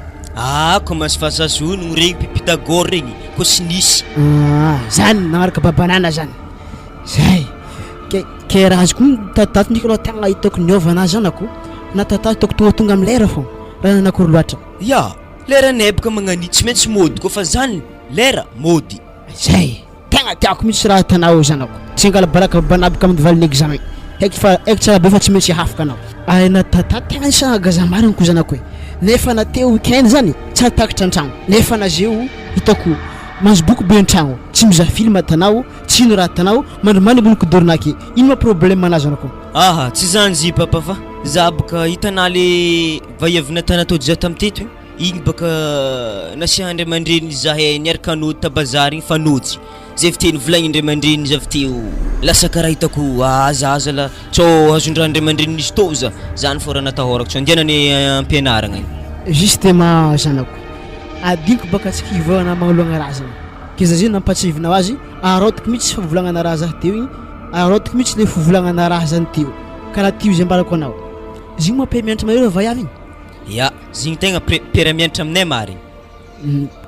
komasy fahazazono regny Pythagore regny kosinisy zany nagnaraka babanana zany zay ke raha azy koa tatato ndriky aloha tegna hitako niova anazy zanako na tatato hitako tonga tonga amin'ny lera fô raha nanakory loatra ya lera nebaka magnani tsy maintsy mody koa fa zany lera mody zay tegna tiako mihitsy raha tanao zanako tsy angala baraka banabaka amin'ny valin'ny examen eky tsara be fa tsy maintsy hafaka anao na tatato tegna isana gaza marina ko zanako nefa na teo weekend zany tsara takatra an-tragno nefa na zeo hitako manzo boky be an-tragno tsy mizaha film atanao tsy ino raha tanao mandrimany boloko dorinaky ino ma problème anazy anako tsy zany zy papa fa za baka hitanà le vaiavina tanatody za tamiteto igny baka nasiha Andriamandreny zahay niaraka anody tabazary igny fanojy zay fiteny volagny Andriamandreny za fiteo lasa karaha hitako azala tsô azondra Andriamandreny nisy tô zany fô raha natahorako tsô andianany ampianaragna justement zanako adiniko baka tsika ivana magnoloagna raha zany kiza zay nampatsivinao azy arotiko mihitsy favolagnana raha zah teo igny arotiko mihitsy le fivolagnana raha zany teo karaha tio zay ambarako anao zigny moa pe mianatra mareo vaiavy igny ya zigny tegna pera mianatra aminay marigny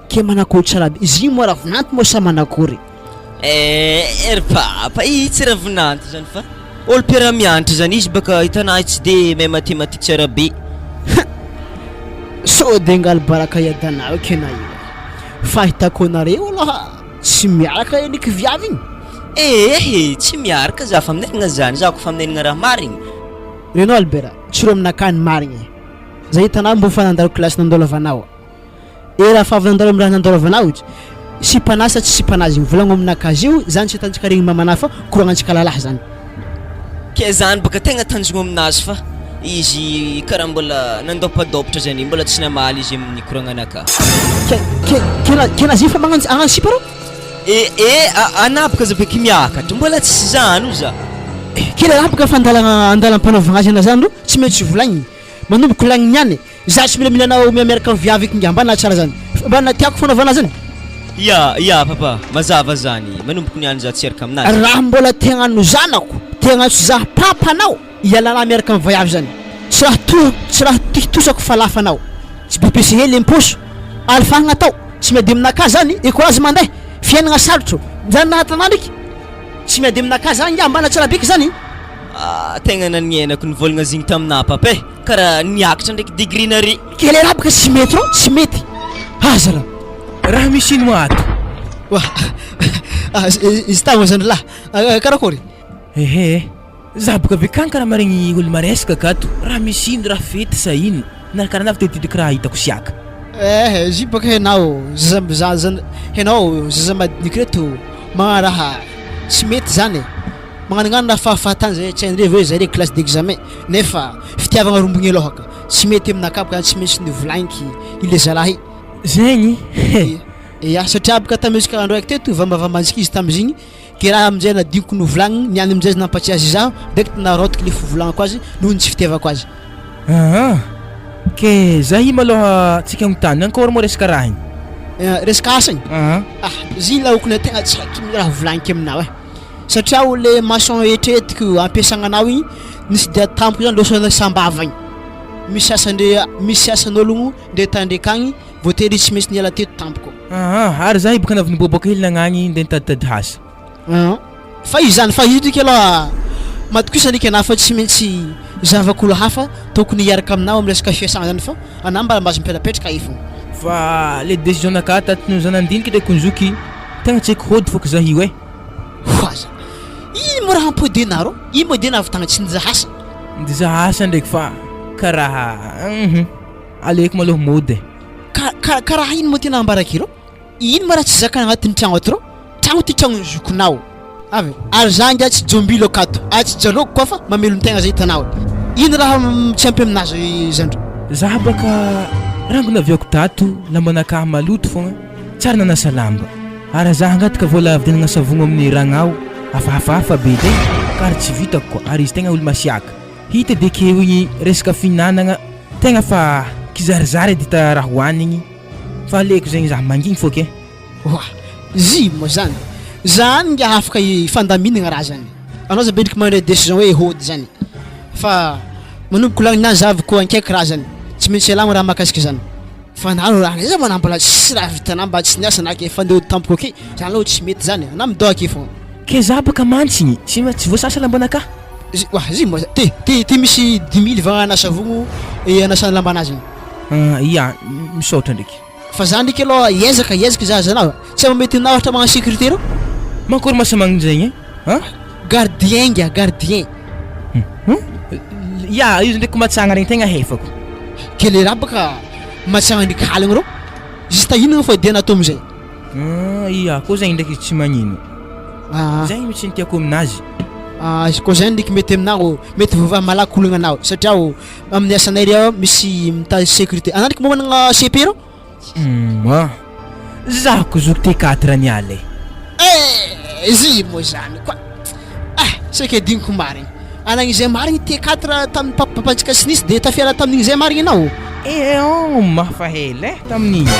ke manakory tsara be zigny moa raha vinanty moa sa manakory ery papa tsy raha vinanty zany fa olo pera mianatra zany izy baka hitanà tsy de may mathématique tsara be so de ngala baraka iadanao kena io fahitako anareo aloha tsy miaraka eniky viavy igny tsy miaraka za fa aminenagna zany za ko fa aminenagna raha marigny renao Albert tsy ro aminakany marigny za hitanao mbo fa nandalo klasy nandolavanao raha fa avy nandalo amin'ny raha nandolavanao izy sy panasa tsy sy panazy igny volagno aminakazy io zany tsy tantsika regny mamana fa koragnantsika lalahy zany ke zany baka tegna tanjogno aminazy fa izy karaha mbola nandopadopatra zany mbola tsy namaly izy amin'ny koragnanaka. Kena zifa magnano sipa rô? Anapaka za beky miakatra mbola tsy zany io za. Kena anapaka fa andalam-panaovagna azy ana zany rô tsy maintsy volagniny manomboka lagniny niany za tsy milamila anao miaraka amin'ny viavy eky ngia mbana tsara zany mbana tiako fanaovana zany. Ya papa mazava zany manomboka niany za tsy araka aminazy. Raha mbola tegnano zanako tegnantso za papanao ialana miaraka amin'ny viavy zany tsy raha titosako falafanao tsy bepesy hely imposo alifahagna tao tsy miady aminaka zany écourage mandeha fiainagna sarotro zany nahatanà ndraiky tsy miady aminaka zany ngia mbana tsara beky zany. Tegna nanienako nivolagna zigny taminà papa karaha niakatra ndraiky degré nare. Kely arabaka tsy mety rô tsy mety aza raha misy ino ato? izy tagna zany lahy karakory za boka avy akany karaha maregny olo maresaka akato raha misy ino raha fety sa ino na karaha navy tetitiky raha hitako siaka. Izy baka hainao hainao zaza madiniky reto magna raha tsy mety zany magnanognano raha fahafahatany zay tsy haindreo hoe zare classe d'examen nefa fitiavagna rombogny alohaka tsy mety aminaka baka tsy maintsy nivolagniko ile zalahy zegny. Ya satria baka tamezika andro raiky teto vambavambantsika izy tamizigny ke raha amin'izay nadiniko novolagniny niany amin'izay nampatsiazy za direct narotiky le fivolagnako azy noho ny tsy fitiavako azy. Ke za i malôha tsika agnontany encore mo resaka raha igny resaka asa igny ziny la okony tegna tsy haiko raha volagniko aminao satria o le maçon etretiko ampiasagna anao igny nisy dia tampoko zany losana sambava igny misy asan'ologno nde tandreky agny voatery tsy maintsy niala teto tampoko. Ary za baka navy niboboaka hely nagnagny nde nitaditady hasa. Fa izy zany fa izy ndraiky aloha matokosa ndraiky anao fa tsy maintsy zavak'olo hafa tokony hiaraka aminao amin'ny resaka fiasagna zany fa anao mba mahazo mipetrapetraka ifo. Fa le décision naka tatino zanandiniky ndraiky konzoky tegna tsy haiko hody fôko za io hoaza ino mo raha ampodena rô ino mo dena avy tagna tsy nizaha asa nizaha asa ndraiky fa karaha aleoko malôha mody karaha ino mo tena ambaraki rô ino mo raha tsy zakana agnatin'ny tragno ato rô tragno ty tragnony zokonao avy ary za ngia tsy jombilo akato tsy jaloko koa fa mamelon-tegna zay hitanao ino raha tsy ampy aminazy zandro za baka rangona aviako tato lambanakahy maloto fogna tsara nanasa lamba ary za angataka vola avidenagna savogno amin'ny ragnao hafahafahafa be de kary tsy vitako koa ary izy tegna olo masiaka hita de ke igny resaka finanagna tegna fa kizarizary edy hita raha hoanigny fa aleoko zegny za mangigny fôke zy mo zany zany ngia afaka fandaminagna raha zany anao za bedriky mandray décision hoe hody zany fa manomboka lagnina zavako ankaiky raha zany tsy maintsy alagna raha mahakasika zany fa nano raha za mana mbola tsy raha vitanao mba tsy niasa nake fa ndeha tampoko ake zany aloha tsy mety zany anao midao ake fogna ke za baka mantsigny tsy voasasa lambanaka zy mo te misy 10 000 vagnana savogno anasana lambanazy ya misaotra ndraiky fa za ndraiky aloha iezaka za zanao tsy mamety anao ohatra magna sécurité rô mankory masamagny zegny gardien ngia gardien ya izy ndraiky matsagna regny tegna hefako ke le raha baka matsagna ndraiky halagna rô izy tahinagna fa diana atao amizay ya koa zegny ndraiky tsy magnino zegny mitsy ny tiako aminazy koa zany ndraiky mety aminao mety voavaha malaky olagna anao satria amin'ny asanay ry misy mitazy sécurité anao ndraiky momanagna CP rô za ko zoky T4 niale zy mo zany koa saika diniko marigny anagny izay marigny T4 tamin'ny papantsika sinisy de tafiala tamin'igny izay marigny anao mafahely tamin'igny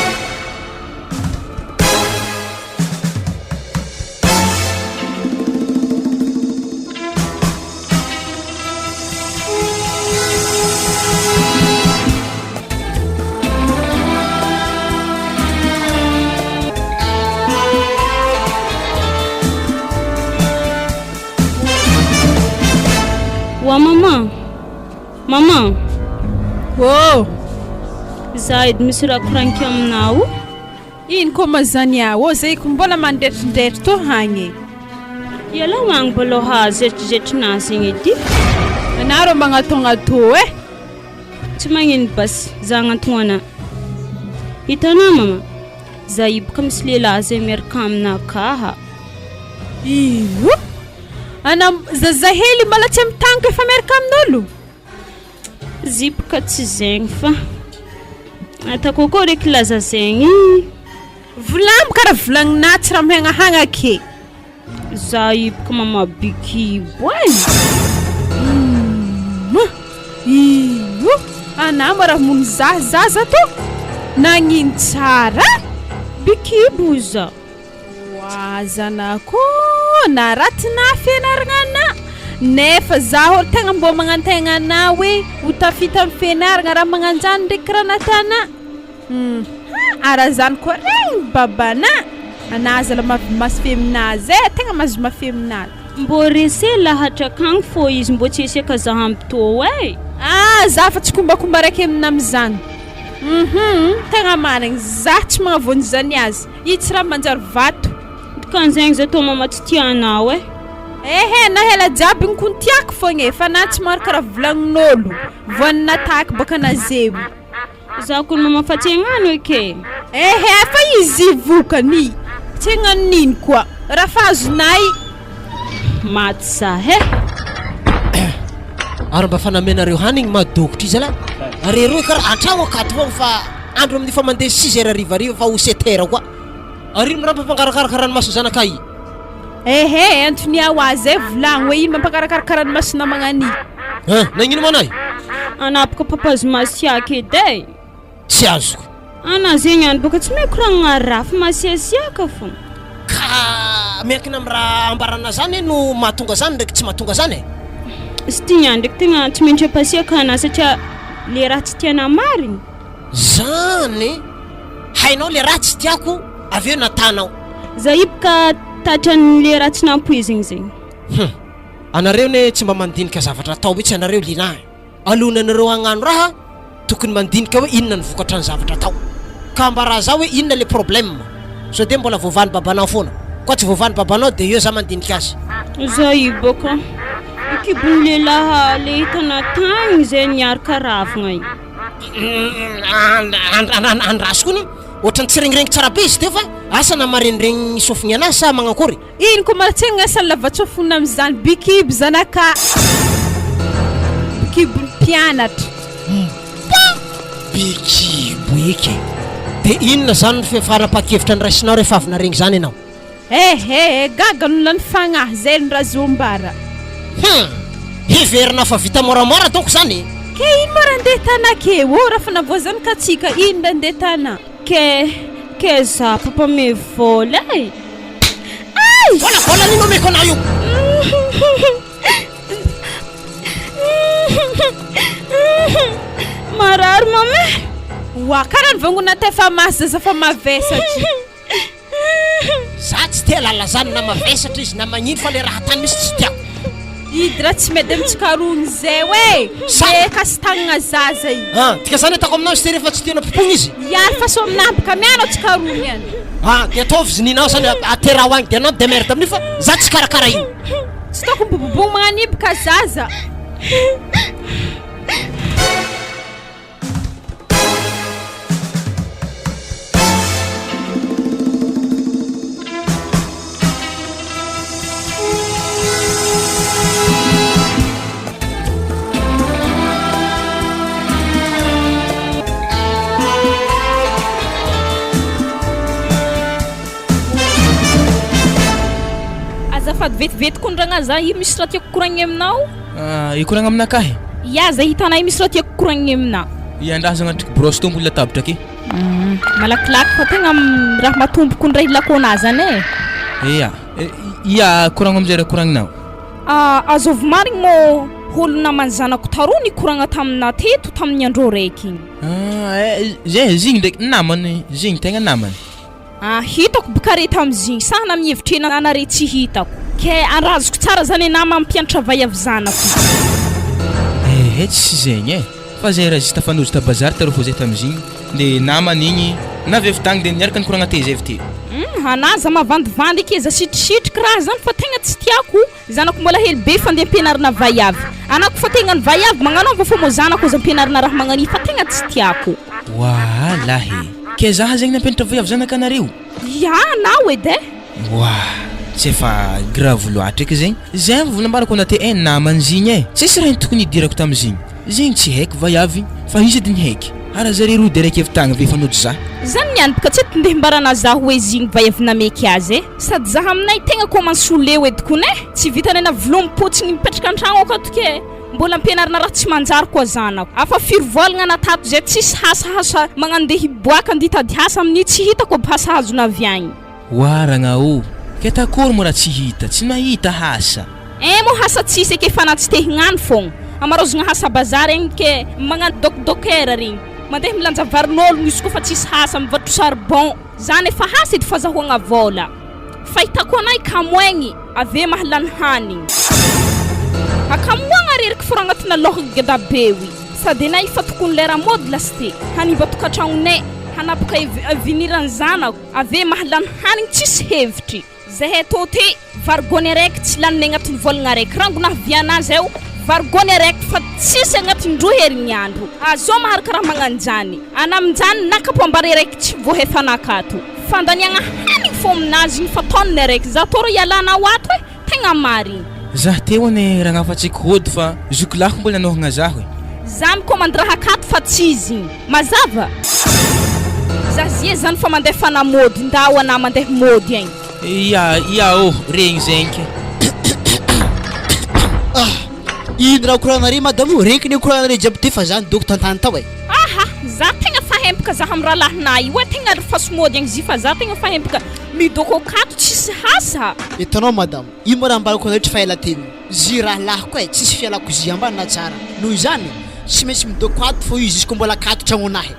wa mama za edy misy raha koragniko aminao ino koa mazany zay ko mbola mandretridretry to hagny iala magny baloha zetrizetrinazy igny edy anaro magnatongato tsy magnino basy za agnatonana hitanao mama za ibaka misy lehilahy zay miaraka aminakaha ino ana zaza hely mbala tsy mitango efa miaraka amin'olo Zipoka tsy zegny fa ataoko koa reky laza zegny. Volamo karaha volagninà tsy raha mihagnahagna ke. Za ipoka mama Bikibo ay. Io ana mo raha mony zaza to nagnino tsara Bikibo za. Wazanako naratina fianaragna nefa zaho tegna mbô magnantegna na hoe ho tafita amin'ny fianaragna raha magnanjany ndraiky raha natana. Ara zany koa regny babana anazala mafy aminazy tegna mazo mafy aminazy. Mbô rese lahatra akagny fô izy mbô tsy esiaka za ampitô ay. Za fa tsy kombakomba raiky amina am'zany. Tegna marigny za tsy magnavôny zany azy i tsy raha manjary vato kanzegny za tô mama tsy tianao ay. Na hela jiaby ny kon tiako fogna fa na tsy maro karaha volagnin'olo voan'ny natahaka baka nazebo. Za koa mama fa tsy hagnano eke. Fa izy vokany tsy hagnano nino koa raha fa azonay maty za he. Ary mba fanamenareo hanigny madokitra izy ala. Are roy karaha antragno akato fogna fa andro amin'ny fa mandeha 6 heures ariva fa ho 7 heures koa. Ary ino raha mampangarakaraka ranomaso zanaka i? Antony awazy volagno hoe ino mampangarakaraka ranomasina magnani. Nagnino manay? Anapaka papazo masiaka edy. Tsy azoko. Ana zegny any baka tsy mahay koragnana raha fa masiasiaka fô. Ka miankina amin'ny raha ambarana zany no mahatonga zany ndraiky tsy mahatonga zany. Sy tia ndraiky tegna tsy maintsy apasiaka ana satria le raha tsy tiana marigny. Zany hainao le raha tsy tiako avy eo natanao. Za ipoka tatran'le raha tsy nampoizigny zegny. Anareo ne tsy mba mandinika zavatra atao mihitsy anareo linahy. Alonanareo agnano raha tokony mandinika hoe inona ny vokatra ny zavatra atao. Ka ambara za hoe inona le problème. So de mbola voavany babanao foana. Koa tsy voavany babanao de eo za mandinika azy. Za ibaka ikibony lehilahy le hitana tagny zay niaraka ravagna io. Andrasiko ny ohatrany tsy regniregny tsara be izy teo fa asa namarenireny sofigny anazy sa magnakory? Ino koa maratsenga asany lavatsofona am'zany Bikibo zanaka. Bikibo mpianatra. Bikibo eky. De inona zany ny fifanapakevitra ny raisinao rehefa avy naregny zany ianao? Gaga no lany fagnahy zay ny raha zombara. Hiverina fa vita moramora donko zany. Ke ino mara andeha tana ke raha fa navoazany ka tsika ino andeha tana? Ke za papa me vola ay. Vola nino meko na io? Marary mame. Karaha ny vangona te fa masy za fa mavesatra. Za tsy tia lala zany na mavesatra izy na magnino fa le raha tany misy tsy tiako. Idra tsy mety amitsikarony zay hoe kasi tagnana zaza i. Tika zany atako aminao izy rehefa tsy tiana popogny izy. Iary fa so minampika miano tsikarony any. De ataovy izy ninao zany ateraho agny de anao demerde amin'io fa za tsy karakara io. Tsy toko mbobobogny magnanibika zaza. Azafady vetivety kondragna za io misy raha tiako koragny aminao. Ikoragna aminakahy? Ya za hitanay misy raha tiako koragny aminao. Iandrazagna triky brosse tombo latabatra aky. Malakilaky fa tegna raha matomboko ndray ilako anazy ane. Ia koragna amizay raha koragninao. Azovy marigny mo olona manjanako tarony koragna tamina teto tamin'ny andro raiky igny. Zigny ndraiky namany, zigny tegna namany. Hitako bokare tamizigny sahana mihevitrena anare tsy hitako. Ke anrazoko tsara zany na mampianatra vaiavy zanako. Tsy zegny fa zay raha zista fanozy ta bazary tarô fô zay tamizigny le namany igny navy tagny de niaraka nikoragna te zay vity. Anaza mavandivandy ake za sitrisitriky raha zany fa tegna tsy tiako zanako mbola hely be fa andeha ampianarina vaiavy. Anako fa tegna ny vaiavy magnanaova fô mo zanako za ampianarina raha magnani fa tegna tsy tiako. Lahy ke zaha zegny nampianatra vaiavy zanaka anareo? Ya nao edy tsy efa grave loatra eky zegny. Zay volambara ko na te namany zigny tsisy raha tokony hidirako tamizigny. zegny tsy haiko vaiavy fa izy edy ny haiky ara zare roa de raiky avy tagna ve fanotry za zany niany baka tsy ndeha mbarana za hoe zigny vaiavy nameky azy e sady za aminay tegna komansole edy kone tsy vitanay na vilompotsiny mipetraka an-tragno akato ke mbola ampianarina raha tsy manjary koa zanako afa firovolagna natato zay tsisy hasahasa magnandeha hiboaka anditady hasa amin'ny tsy hitako hasahazona avy agny oaragna o ke takory mo raha tsy hita tsy mahita hasa mo hasa tsisy ke fa na tsy te hignano fogna amarozagna hasa bazary egny ke magnano dokdokera regny mandeha milanja varin'ologno izy koa fa tsisy hasa mivatro charbon zany efa hasa edy fazahoagna vola fahitako anay kamoegny ave mahalany hanigny akamoagna reriky fora agnatina lohagny gadabewy sady anay fa tokony lera mody lasite haniva tokantragnonay hanapaka avenirany zanako ave mahalany hanigny tsisy hevitry zahay tô te vargony araiky tsy laniny agnatin'ny volagna araiky rangona vianazy eo vargony araiky fa tsisy agnatin'ny roa herignandro azo maharaka raha magnanjany anaminjany nakapoambary araiky tsy voahefanakato fandaniagna hanigny fo aminazy igny fa taoniny araiky za toro ialana ho ato hoe tegna marigny za teo ane raha nafatsaiky hody fa zokolako mbola nanohagna za hoe za mikomande raha akato fa tsy izy igny mazava za zie zany fa mandeha fanamody ndao ana mandeha mody agny ia oh regny zegny ke ino raha koranare madamo reky ne koranare jiaby ty fa zany doko tantany tao e aha za tegna fahempaka za amin'ny raha lahinahy hoe tegna fasomody agny zy fa za tegna fahempaka midoko akato tsisy hasa hitanao madamo ino mo raha ambalako anareo tsy faela teny zy raha lahiko e tsisy fialako zy ambanina tsara noho izany tsy maintsy midoko ato fo izy ko mbola akato tragnonahy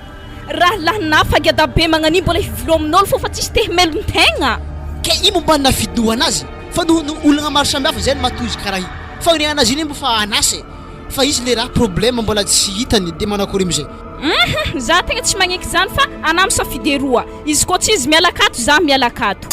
raha lahinahy fa gadabe magnani mbola hivilo amin'olo fo fa tsisy tehimelon-tegna ke ino mombanina fidohanazy fa no olagna maro samihafa zay matozy karaha io fagnirianazy iny mbo fa anase fa izy le raha problème mbola tsy hitany de manakory amizay za tegna tsy magneky zany fa anamy safideroa izy ko tsy izy miala akato za miala akato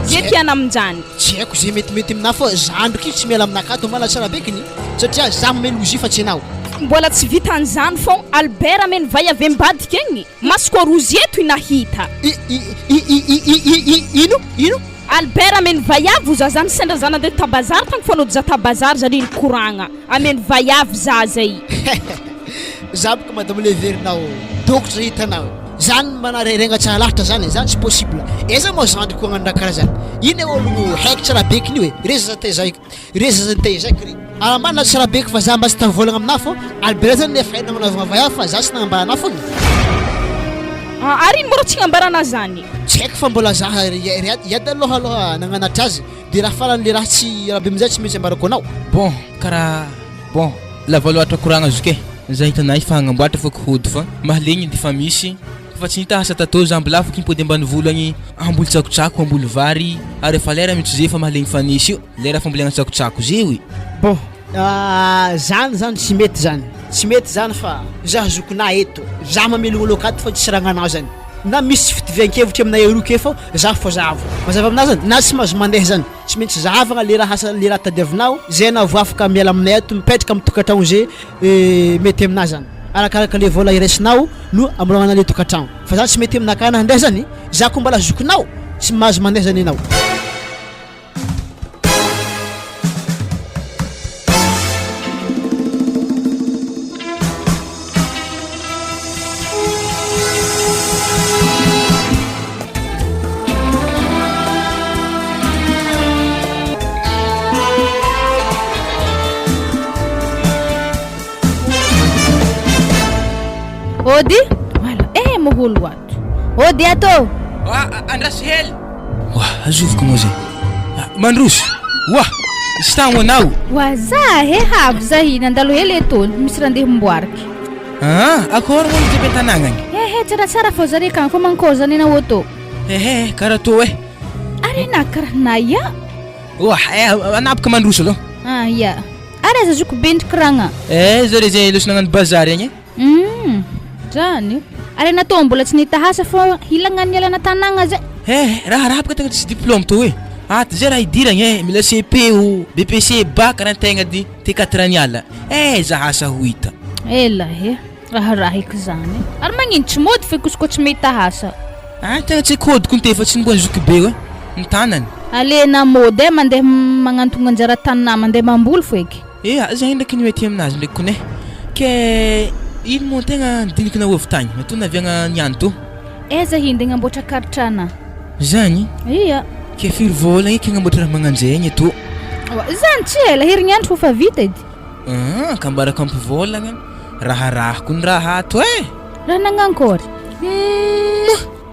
ze tiana aminjany tsy haiko zay metimety amina fa za ndraiky tsy miala aminakato mana tsara bekiny satria za mameno lozy fa tsy anao mbola tsy vitan'izany fô Albert ameny vai avy ambadika egny masoko rozy eto inahita ino Albert ameny vaiavy za zany sendra za nandeha tabazary tagny fanody za tabazary za riny koragna ameny vaiavy za zay za boka madame le verinao dokotry hitanao zany manareragna tsara lahatra zany zany tsy possible eza mo zandry ko agnano raha karaha zany ino e olo haiko tsara bekiny hoe rezazantay zaiky ry alamana tsara beky fa za mba tsy tavolagna amina fô Albert zany nefa haina manaovagna vaiavy fa za tsy nagnambarana fogna ary ino mora tsy nambarana zany tsy haiko fa mbola za iady aloha nagnanatra azy de raha farany le raha tsy raha be amizay tsy maintsy ambarako anao bon karaha bon lava loatra koragna zoke za hitanay fa hagnamboatra fako hody fa mahalegny de fa misy fa tsy nita asa tatô za mbola afaka impody ambany volagny amboly tsakotsako amboly vary ary efa lera mihitsy ze fa mahalegny fa nisy io lera fambolegna tsakotsako ze oe bon zany tsy mety zany fa za zokona eto za mamelogno akato fa tsisy ragnanao zany na misy fitivian-kevitry aminay aroa ke fa za fo zavo mazava aminah zany na tsy mahazo mandeha zany tsy maintsy zahavagna le raha le raha tadiavinao zay na vo afaka miala aminay ato mipetraka amin'ny tokantragno zay mety aminah zany arakaraka le vola iraisinao no amolagna le tokantragno fa zany tsy mety aminaka nandeha zany za ko mbola zokonao tsy mahazo mandeha zany anao Ody wala moholo ato Ody ato andrasy hely wa azoviko mo zay mandroso wa isy tagno anao wa za havo za hina andalo hely eto misy raha ndeha mboariky akory mo nijebe tanagnany tsaratsara fô zare kagny fa mankozany anao ato karaha tô e ary na karaha na ya wa anapaka mandroso aloha ya ary aza zoko bendriky ragna zare zay loso nagnano bazary agny zany ary natao mbola tsy nita hasa fô hilagnany ialana tanagna zay raha rapaka tegna tsisy diplôme tô hoe aty zay raha idiragny mila CP o BPC bac raha tegna di T4 niala za hasa ho hita ela raha iky zany ary magnino tsy mody fe kosko tsy mita hasa tegna tsy kodiko nte fa tsy nimbony zoky be hoe ny tanany alena mody mandeha magnantogna anjara tanana mandeha mamboly fo eky Ia, zay ndraiky ny mety aminazy ndraiky kone. Ke ino moa tegna diniko na ovitagny matoa naviagna niany to. Eza hindi ngamboatra karitrana. Zany Iya. ke firy vôlagna eky agnamboatra raha magnanjegny to. Zany tsy ela herignandro fa vita edy. Kambaraka ampy vôlagna raha ko ny raha ato Raha nagnankory.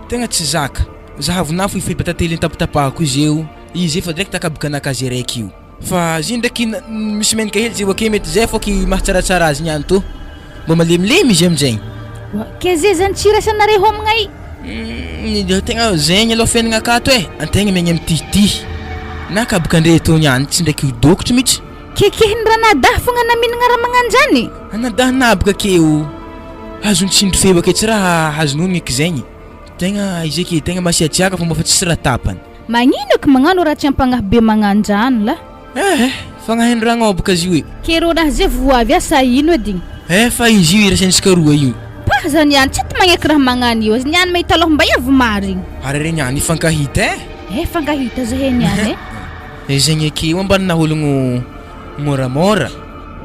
Tegna tsy zaka. Zahavy nafo ifipata tele tapatapahako izy eo. Izy efa direct akabaka nakazy raiky io. Fa izy ndraiky misy menaka hely zay oke mety zay fôky mahatsaratsara azy niany to. Mba malemilemy izy amizay. Ke zay zany tsirasanare homagna i. Tegna zegny aloha fiainagna akato antegna megny mitihitihy. Na akabaka andre to niany tsy ndraiky dokotry mihitsy. Kekehin raha nadaha fogna naminagna raha magnanjany. Anadaha nabaka keo. Azony tsindry febaka tsy raha azonony eky zegny. Tegna izy eky tegna masiatsiaka fa mba tsisy raha tapany. Magnino eky magnano raha tsy ampagnahy be magnanjany la. Fagnahendragna baka izy io. Ke rô raha zay voavy asa ino edy. Fa izy io irasantsika roa io. Pa zany niany tsy magneky raha magnano io. Niany mahita aloha mba iavy marigny. Ary re niany ifankahita fankahita zahay niany zegny eky ambanina ologno moramora.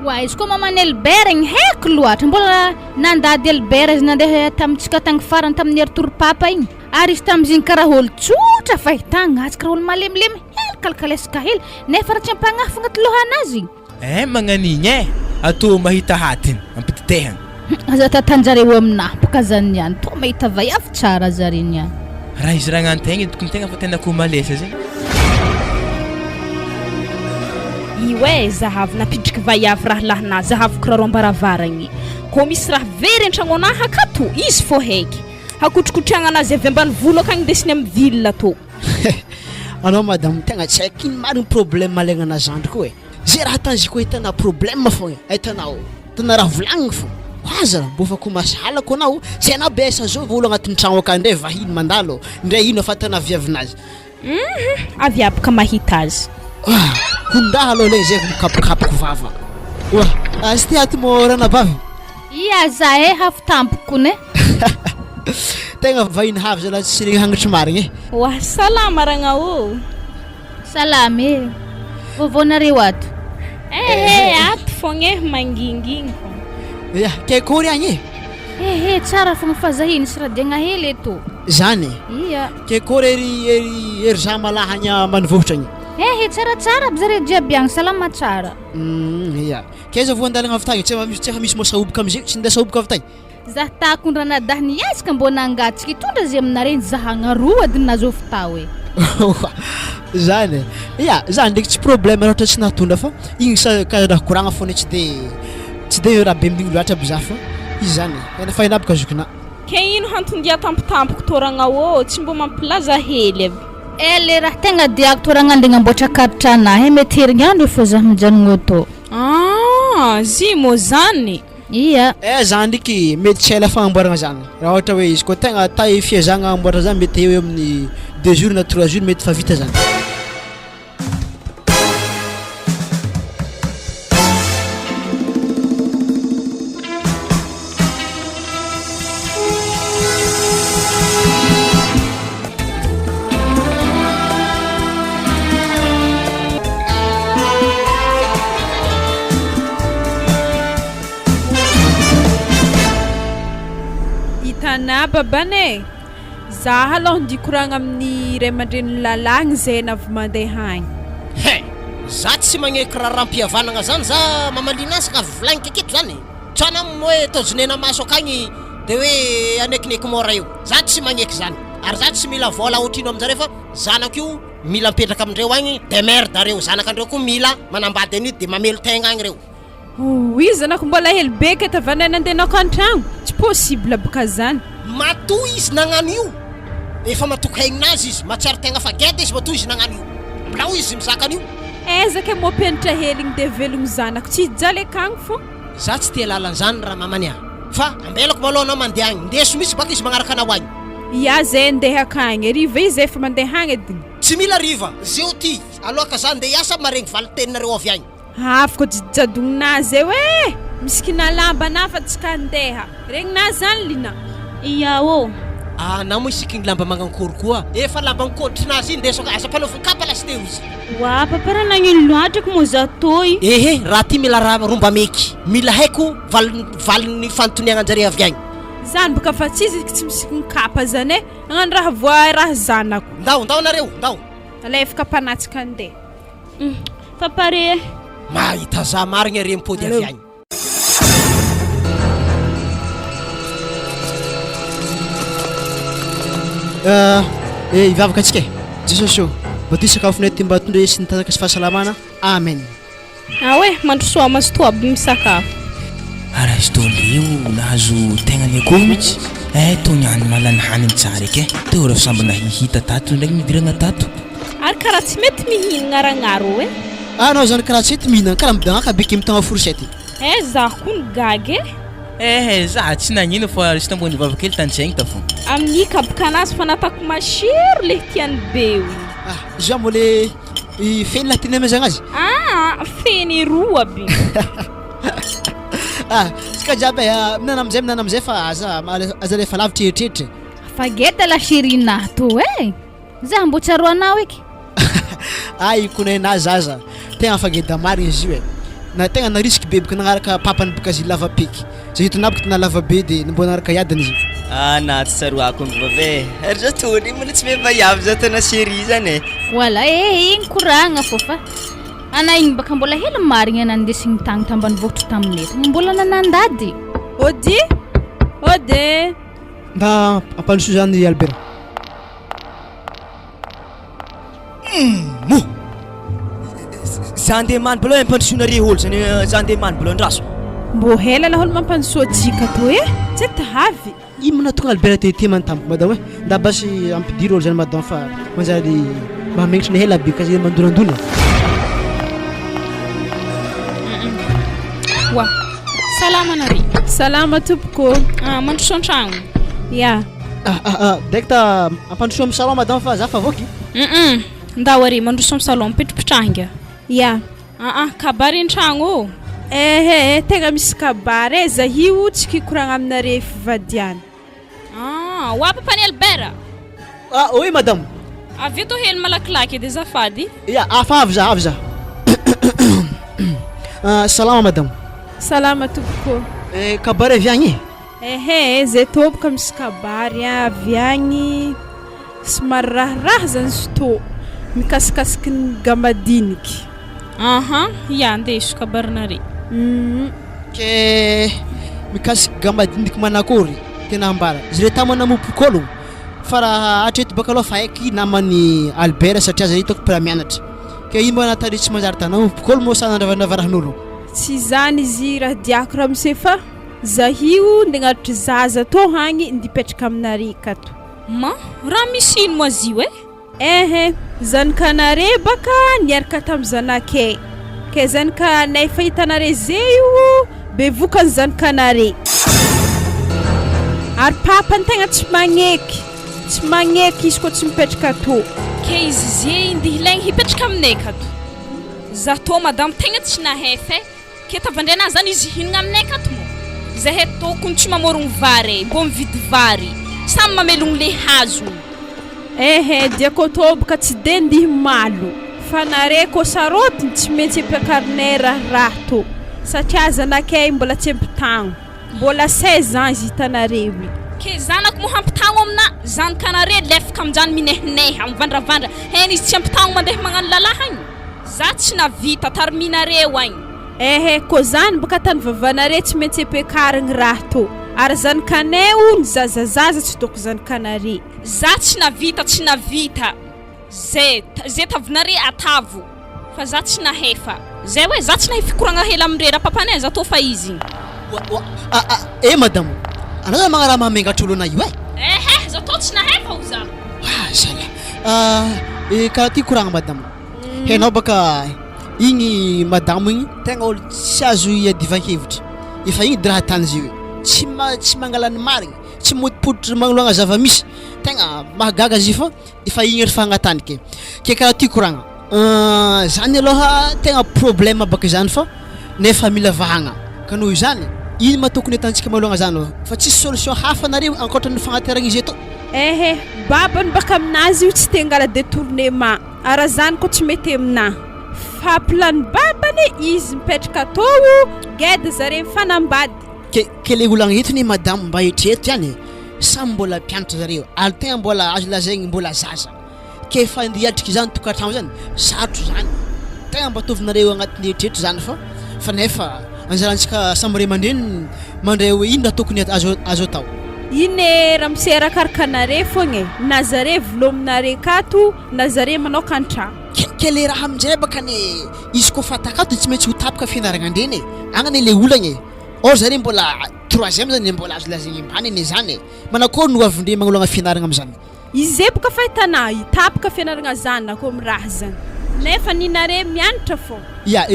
Wa izy koa maman'i Elbert igny haiko loatra mbola nandady Elbert izy nandeha tamintsika tagny farany tamin'ny Artour-papa igny. Ary izy tamizigny karaha olo tsotra fahitagna azy karaha olo malemilemy hely kalkalesaka hely nefa raha tsy ampagnahy fogna ty lohanazy. Magnanigny atao mahita hatiny ampititehana. Aza tatanjareo aminahy boka zany niany to mahita vaiavy tsara zare niany. Raha izy raha gnantegna tokony tegna fa tena ko malesa zegny. Iwe zahavy napidriky vaiavy raha lahana zahavy kiraro ambaravaragny ko misy raha very an-tragno anahy akato izy fô haiky hakotrokotriagna anazy avy ambany volo akagny ndesiny amin'ny ville to. Anao madame tegna tsy haiko ino marigny problème malaigna anazy andro koa zay raha tanzy koa hitana problème fogna hitanao tana raha volagniny fo aza mbô fa ko masalako anao zay anao besa zao volo agnatin'ny tragno aka ndray vahiny mandalo ndray ino afatana viavinazy avy abaka mahita azy hundaha aloha lay zay mikapokapoko vava azy ty aty mo rana bavy Ia zahay hafy tampoko ne. Tegna vahiny havy zala tsy regny hangitry marigny Wah salama ragna o. Salame. Vovonareo ato. Ato fogna manginging fo. Ya, ke kory agny Tsara fogna fazahiny sy radiagna hely eto. Zany Ia. ke kory ery za malahagna manivohitra agny Tsara bizare jiaby agny salama tsara. Ya, ke za voandalagna avy tagny tsy misy mosaobaka amizay tsy nda saobaka avy tagny Zah takondra nadaha niasika mbona angatsika itondra zay aminareny zahagna roa adiny nazofy tao Zany ya, zany ndraiky tsy problème raha ohatra tsy nahatondra fa igny ka raha koragna fôna tsy de raha be amin'igny loatra aby za fa izy zany ena fahinabaka zokina Ke ino hantondia tampotampoko toragna o tsy mbo mampilaza hely avy. Le raha tegna diako toragna andeha amboatra karitra anahy mety herignandro fô zah mijanogno tô. Zy mo zany. Ia. Zany ndraiky mety tsy ela fagnamboaragna zany raha ohatra hoe izy koa tegna tay fiazagna amboatra zany mety eo amin'ny 2 jours na 3 jours mety fa vita zany Na babane za aloha ndikoragna amin'ny ray aman-dreny lalagny zay navy mandeha agny. Za tsy magneky raha rampihavanagna zany za mamalina azy ka volagny keketo zany tsana hoe tojinena maso akagny de hoe anekineky mora io za tsy magneky zany ary za tsy mila vola otrino aminjareo fa zanako io mila mipetraka amindreo agny de merde reo zanakandreo koa mila manambady an'io de mamelo tegna agny reo Izy zanako mbola hely be ke tavanana andenako an-tragno tsy possible baka zany mato izy nagnano io efa matoky haignazy izy matsiaro tegna fa geda izy mato izy nagnano io mbilao izy mizaka an'io ezaka mopenitra heligny de velogno zanako tsy hijaly akagny fô za tsy tia lalan'zany raha mamany ahy fa ambelako malo anao mandeha agny ndeso misy baka izy magnaraka anao agny ia zay andeha akagny riva izy efa mandeha agny ediny tsy mila riva zeo ty alohaka za andeha hiasa maregny valiteninareo avy agny afaka jadoninazy eo misy kina lamba na fa tsy ka andeha regninazy zany lina Iya o na mo isiky lamba magnankôry koa efa lamba ankodrinazy iny ndesaka asa panaofany kapa lasy teo izy Wa papa raha nagnino loatrako mo za toy. ehe raha ty mila raha romba meky mila haiko valiny fanontoniagnan-jare avy agny zany boka fa tsy izy tsy misy nkapa zany e nagnano raha voa raha zanako ndao nareo ndao alefaka panatsika andeha Papa re. mahita za marigny are mipody avy agny Ivavaka antsika Jesosy ô mba ty sakafonay ty mba tondre sy nitanjaka sy fahasalamana amen Awe mandrosoa mastoa aby misakafo. Araha izy toleo nahazo tegna ny akoho mihitsy to niany malany haniny tsara eky teo refa samby nahihita tato ndraiky midirana tato Ary karaha tsy mety mihinagna ragnaro e. anao zany karaha tsyety mihinana karaha midagnaka beky mitagna forsety Za koa ny gagy za tsy nagnino fa izy tambony vavakely tantsaigny ta fo Amin'ny kabokanazy fa natako masiro le tiany be io. za mo le feny laha teny amezagna azy Feny roa aby. tsika jiaby minana amizay fa aza lefa lavitra eritreritry Fageta la shirina to za mbo tsaroanao eky konay zaza tegna fageda marigny izy io na tegna na risque be boka nagnaraka papany boka azy lava peky zay hitonao boka tena lava be de mbo nagnaraka yadiny izy na tsy tsaroako mivave ary za tony mbola tsy mevayavy za tana série zany Wala igny koragna fô fa ana igny baka mbola hely marigny nandesigny tagny tambany vohitra taminety mbola nanandady ody mba ampanoso zany Albert za andeha many baloha ampandrosonare olo zany za andeha many baloha andraso mbo hela laholo mampanosoatsika to tsy tahavy ino manatonga Albert tete mantampo madame nda basy ampidiry olo zany madame fa manjary mahamegnitry le hela be ka zay mandonandona Wa. Salama nari. salama tompoko Mandroso an-tragno. ya direkta ampandroso amin'ny salon madame fa za fa voky Ndao ary mandroso amin'ny salon mipetrapetranga. ya Kabary an-tragno. tegna misy kabary za io tsy kikoragna aminare fivadiana Wa papa ny Albert. oui madame Avy eto hely malakilaky edy azafady. ya avy za salama madame salama tompoko kabary avy agny zay tompoko misy kabary avy agny somary raharaha zany sto mikasikasiky ny gamadiniky Ya ndeso kabarinare. ke mikasiky gamadiniky manakory tena ambara izy le tamana mopokolo fa raha atreto baka aloha fa haiky namany Albert satria zay hitako mpiara-mianatra ke ino mba natary tsy manjary tana mopokolo mo sanandravarahan'olo tsy zany izy raha diako raha mise fa zahio ndegnatry zaza to hagny ndipetraka aminare kato Raha misy ino mo azy io zanakanare baka niaraka tamin'ny zanakay ke zanakanay fa hitanare zay io bevokany zanakanare ary papany tegna tsy magneky izy koa tsy mipetraka to ke izy zay ndihy ilaigny hipetraka aminay kato. Za to madame tegna tsy nahefa ke tavandrena zany izy hinagna aminay kato mo. Zahay tokony tsy mamorogno vary mbo mividy vary samy mamelogno le hazo. diako toboka tsy de ndihy malo fa nare ko sarotiny tsy maintsy ampiakarinay raha to satria zanakay mbola tsy ampitagno mbola 16 ans izy hitanare ke zanako mo hampitagno amina zanakanare lefaka aminjany minehineha mivandravandra heny izy tsy ampitagno mandeha magnano lalahagny za tsy navita tariminareo agny ko zany baka tany vavanare tsy maintsy ampiakarigny raha to ary zanakanay o ny zazazaza tsy toko zanakanare za tsy navita zay tavinare atavo fa za tsy nahefa zay hoe za tsy nahefa fikoragna hela amindre papanay za to fa izy madame anao zany magnaraha mahamengatry olo anay io za to tsy nahefa ho za karaha ty koragna madame henao baka igny madame igny tegna olo tsy azo iadivan-kevitra efa igny de raha tany izy io tsy mangalany marigny tsy modipoditra magnoloagna zava-misy tegna mahagaga izy fa efa igny ery fagnataniky ke karaha ty koragna zany aloha tegna problème baka zany fa nefa mila vahagna ka noho izany ino ma tokony atantsika malogna zany fa tsisy solution hafa nareo ankoatra ny fagnateragna izy eto babany baka aminazy io tsy te angala détournement ara zany ko tsy mety aminahy fa plan babany izy mipetraka atao geda zare mifanambady ke le olagna eto ni madame mba etreto ihany samy mbola mpianatra zareo ary tegna mbola azo lazaigny mbola zaza ke fa ndiatriky zany tokantrano zany sarotro zany tegna mba ataovinareo agnatin'ny etreto zany fa nefa anjarantsika samy ray aman-dreny mandray hoe inona tokony azo atao ine raha miserakaraka anare fogna na zare velominare kato na zare manao kantrano ke le raha aminjay bakany izy ko fatakato tsy maintsy ho tapaka fianaragna andreny agnany le olagna or zare mbola troisième zany mbola azo lazaigny ambany ane zany manakory no avindre magnolagna fianaragna am'zany izy boka fahitana hitapaka fianaragna zany ko raha zany nefa ninare mianatra fo ya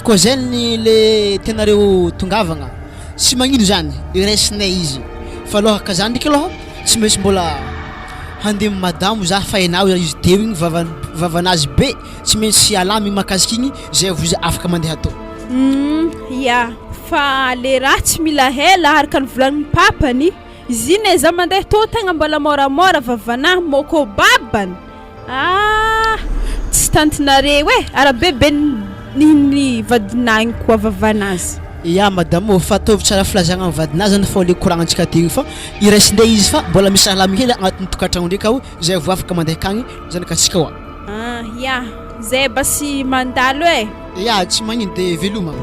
ko zany le tenareo tongavagna tsy magnino zany iresinay izy fa aloha zany ndraiky aloha tsy maintsy mbola handeha madamo za fainao izy teo igny vavanazy be tsy maintsy alamy makasiky igny zay vao izy afaka mandeha atao ya fa le raha tsy mila hela araka ny volanin'ny papany izy ine za mandeha to tegna mbola moramora vavanahy moko babany tsy tantinare hoe arabebe ny vadinagny koa vavanazy ya madame fa ataovy tsara filazagna amin'ny vadinazy zany fa le koragnantsika teo fa iraisindray izy fa mbola misy alamy hely agnatin'ny tokantrano ndraiky ao zay vao afaka mandeha akagny zany ka tsika oa ya zay basy mandalo ya tsy magnino de veloma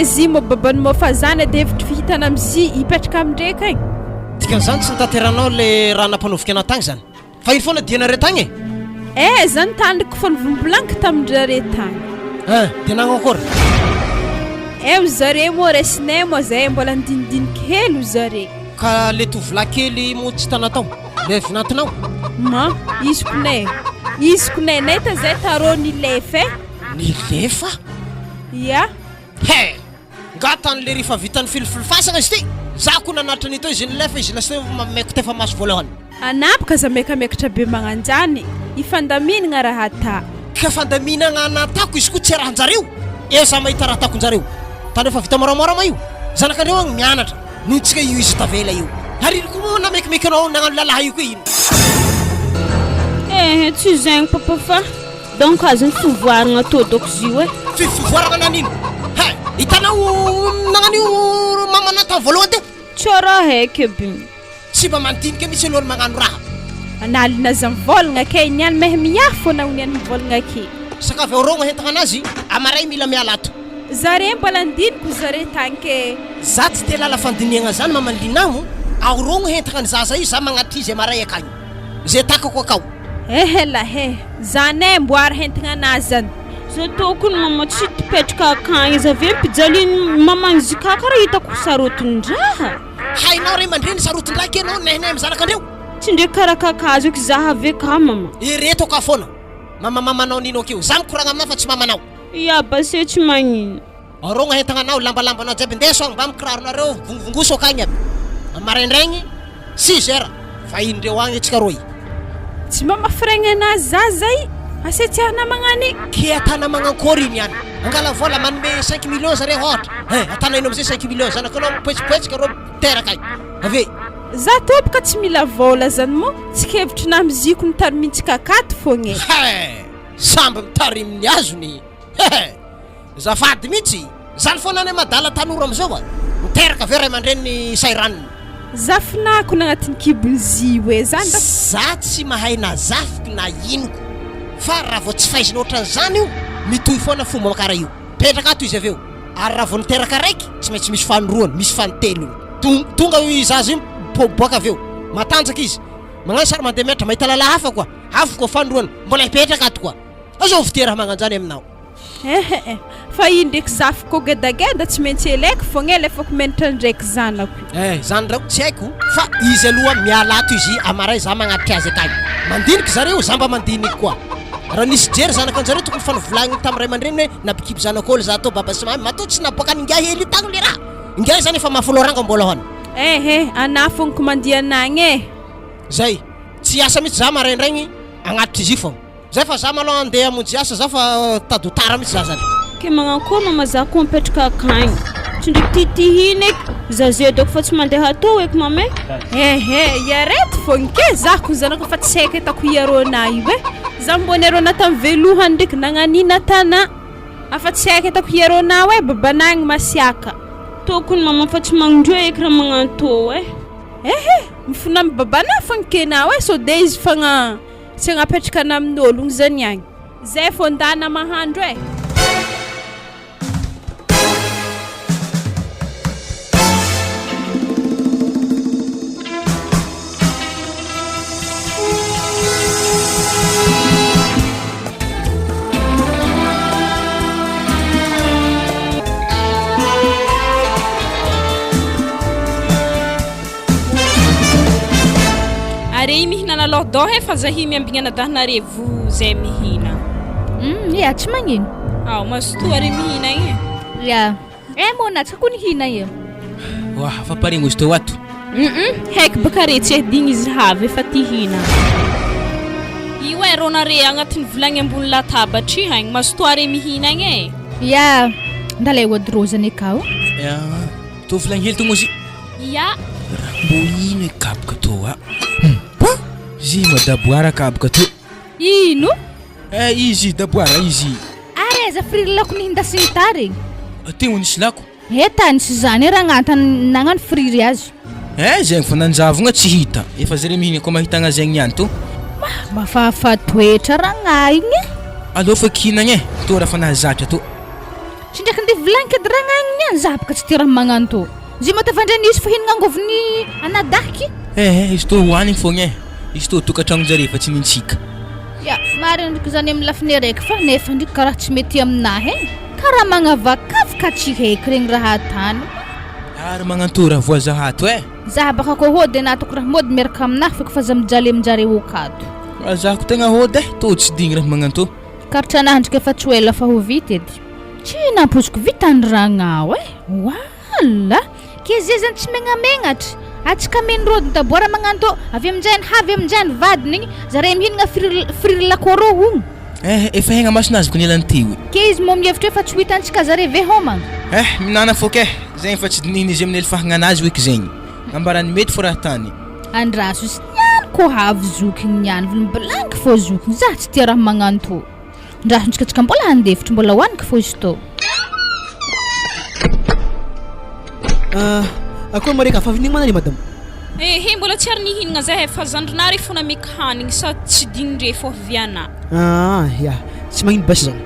zy mo babany mo fa zany de hevitry fihitana amzy hipetraka amindraika igny dikan'izany tsy nitateranao le raha nampanoviky anao tagny zany fa iny foana dianare tagny zany tandriko fa nivombolaniko tamindrare tagny de nagno akory zare mo resinay mo zay mbola ndinidiniky hely zare ka le tovolahy mo tsy tanatao le vinatinao ma izy konay neta zay tarô nilefa nilefa ya ngatany le rifa vitany filifilifasagna izy ty za ko nanatra nito izy nilefa izy lasa mameko tefa maso voalohany anapaka za mekamekatra be magnanjany ifandaminagna raha ata ka fandaminagna anatako izy ko tsy rahanjareo za mahita raha atakonjareo tany efa vita moramora ma io zanakandreo agny mianatra noho tsika io izy tavela io ary ino koa namekimeky anao nagnano lalahy io koa ino tsy zegny papa fa donc azony fivoaragna atao doko zio fivoaragna nanino hitanao nagnan'io mamana tany voalohany te tsara haiky be tsy mba mandinika misy alohany magnano raha analina za mivolagna ke niany mehe miafo fona niany mivolagna ke sakavy aorogna hentagna anazy amaray mila miala ato zare mbola ndiniko zare tagny ke za tsy te lala fandiniagna zany mamanlinamo aorogno hentagna ny zaza io za magnatry izy amaray akagny zay takako akao zanay mboary hentagna anazy zany za tokony mama tsy tipetraka akagny izy avy mpijaly mamanzy kakara hitako sarotin-draha hainao ray mandreny sarotin-draiky anao nehinay amy zanakandreo tsy ndre karakakazo eky zaha ave ka mama ireto ka foana mamamanao nino akeo za mikoragna aminao fa tsy mamanao ya base tsy magnino arogna hentagna anao lambalambanao jiaby ndeso agny mba mikiraronareo vongvongoso akagny aby amaraindraigny 6 heures fa indreo agny atsika roy tsy mamafiragna anazy zazay ase tsy ahana magnany ke atana magnankôry iny ihany angala vola manome 5 millions zare ohatra atana ino amizay 5 millions zanakanao mipoetsika ro teraka agny ave za topoka tsy mila vola zany mo tsy kevitry na miziko nitarimitsika akato fogna samby mitariminy azony zafady mihitsy zany foana any madala tanora amizao miteraka ave ray aman-dreny sairaniny zafinako nagnatin'ny kibony zio zany za tsy mahay na zafiky na inoko fa raha vao tsy faizina ohatran'izany io mitohy foana fomba makara io petraka ato izy aveo ary raha vao niteraka raiky tsy maintsy misy fanoroany misy fanontelo tonga zaza io mipoboaka aveo matanjaka izy magnano sary mandeha miatra mahita lalahy hafa koa hafa koa fanoroany mbola hipetraka ato koa azao vitera magnanjany aminao fa iny ndraiky zafiko gedageda tsy maintsy elaiky fogna lefako menatra ndraiky zanako zany rao tsy haiko fa izy aloha miala ato izy amaray za magnatitra azy akagny mandiniky zareo za mba mandiniky koa raha nisy jery zanaka anjareo tokony fanovolagny tamin'ny ray aman-dreny hoe napikipo zanak'olo za atao baba sy mamy matao tsy naboaka ningahy hely tagno le raha ingahy zany efa mafoloranga mbola hoany anafoniko mandianagny e zay tsy asa mihitsy za maraindraigny agnatitra izy io fô zay fa za maloha andeha amonjy asa za fa tady ho tara mihitsy za zany ke magnakoa mama za koa mipetraka akagny tsy ndraiky titihina eky za zedako fa tsy mandeha atao eky mama iarety fogny ke zako zanako fa tsy saika hitako iarona io e za mbony arona tamin'ny velohany ndraiky nagnanina tana afa tsy saika hitako iarona hoe babanagny masiaka tokony mama fa tsy magnindroe eky raha magnantô mifona amin'ny babana fogny kenao e so de izy fagna tsy agnapetraka ana amin'ny ologno zany agny zay fô ndana mahandro e Are mihinana lodo he fa zahi miambigna Antananarivo zay mihina. Ya tsy magnino. Masto are mihina igny. Ya. Mona tsy kony hina io. Wah, fa paringo isto watu. Hek bakare tsy digny izy have efa tihina. Io e ronare agnatin'ny vilagny ambony latabatra haigny masto are mihina igny. Ya. Ndalay wadrozany kao. Ya. To vilagny hely to mozi. Ya. Boino e kabka to a. Zi madaboara kabka to. Ino? Izy daboara izy. Are za free lako ni hindasigny tary. Tegno nisy lako. Tany sy zany raha agnatany nagnano friry azy. Zegny fa nanjavogna tsy hita. Efa zare mihina koa mahitagna zegny niany to. Mafafa toetra raha ngahigny. Alô fa kinagny to raha fa nahazatra to. Tsy ndraiky ndeha vilagny kedy raha ngahigny niany za baka tsy tia raha magnano to. Zy matavandra nisy fa hinagna angovony anadaky. Izy to hoanigny fogna izy to tokatragno jare fa tsy nintsika. Ya, somary ndriky zany amin'ny lafiny araiky fa nefa ndriky karaha tsy mety aminahy karaha magnavakavaka tsy haiko regny raha atany. Ary magnanto raha voazahato za baka koa hody natoko raha mody miaraka aminahy fa fa za mijaly aminjare okato. Zako tegna hody to tsy digny raha magnanto. Karatra anahy ndriky efa tsy ela fa ho vita edy. Tsy naposiko vitany ragnao wala keze zany tsy megnamenatra. Atsika menrod tabora magnanto avy aminjay havy aminjay vadiny zare mihinagna friry lakoro hon. Efa hegna masinazy ko nilan teo. Ke izy mo mievitra fa tsy hitantsika zare ve homagna. Minana foke zegny fa tsy dinihiny izy amin'ny elfahagna anazy weky zegny. Ambarany mety fo raha tany. Andraso izy niany ko havy zokiny niany vny blanky fo zokiny za tsy tia raha magnanto. Ndraso ntsikatsika mbola handefitra mbola hoaniky fo izy to. Akoa mareka fa vinigny manani madame. Mbola tsy ary nihinagna zahay fa zandrinary fona miky hanigny sa tsy dinindre fô viana. Ya, tsy magnino basy zany.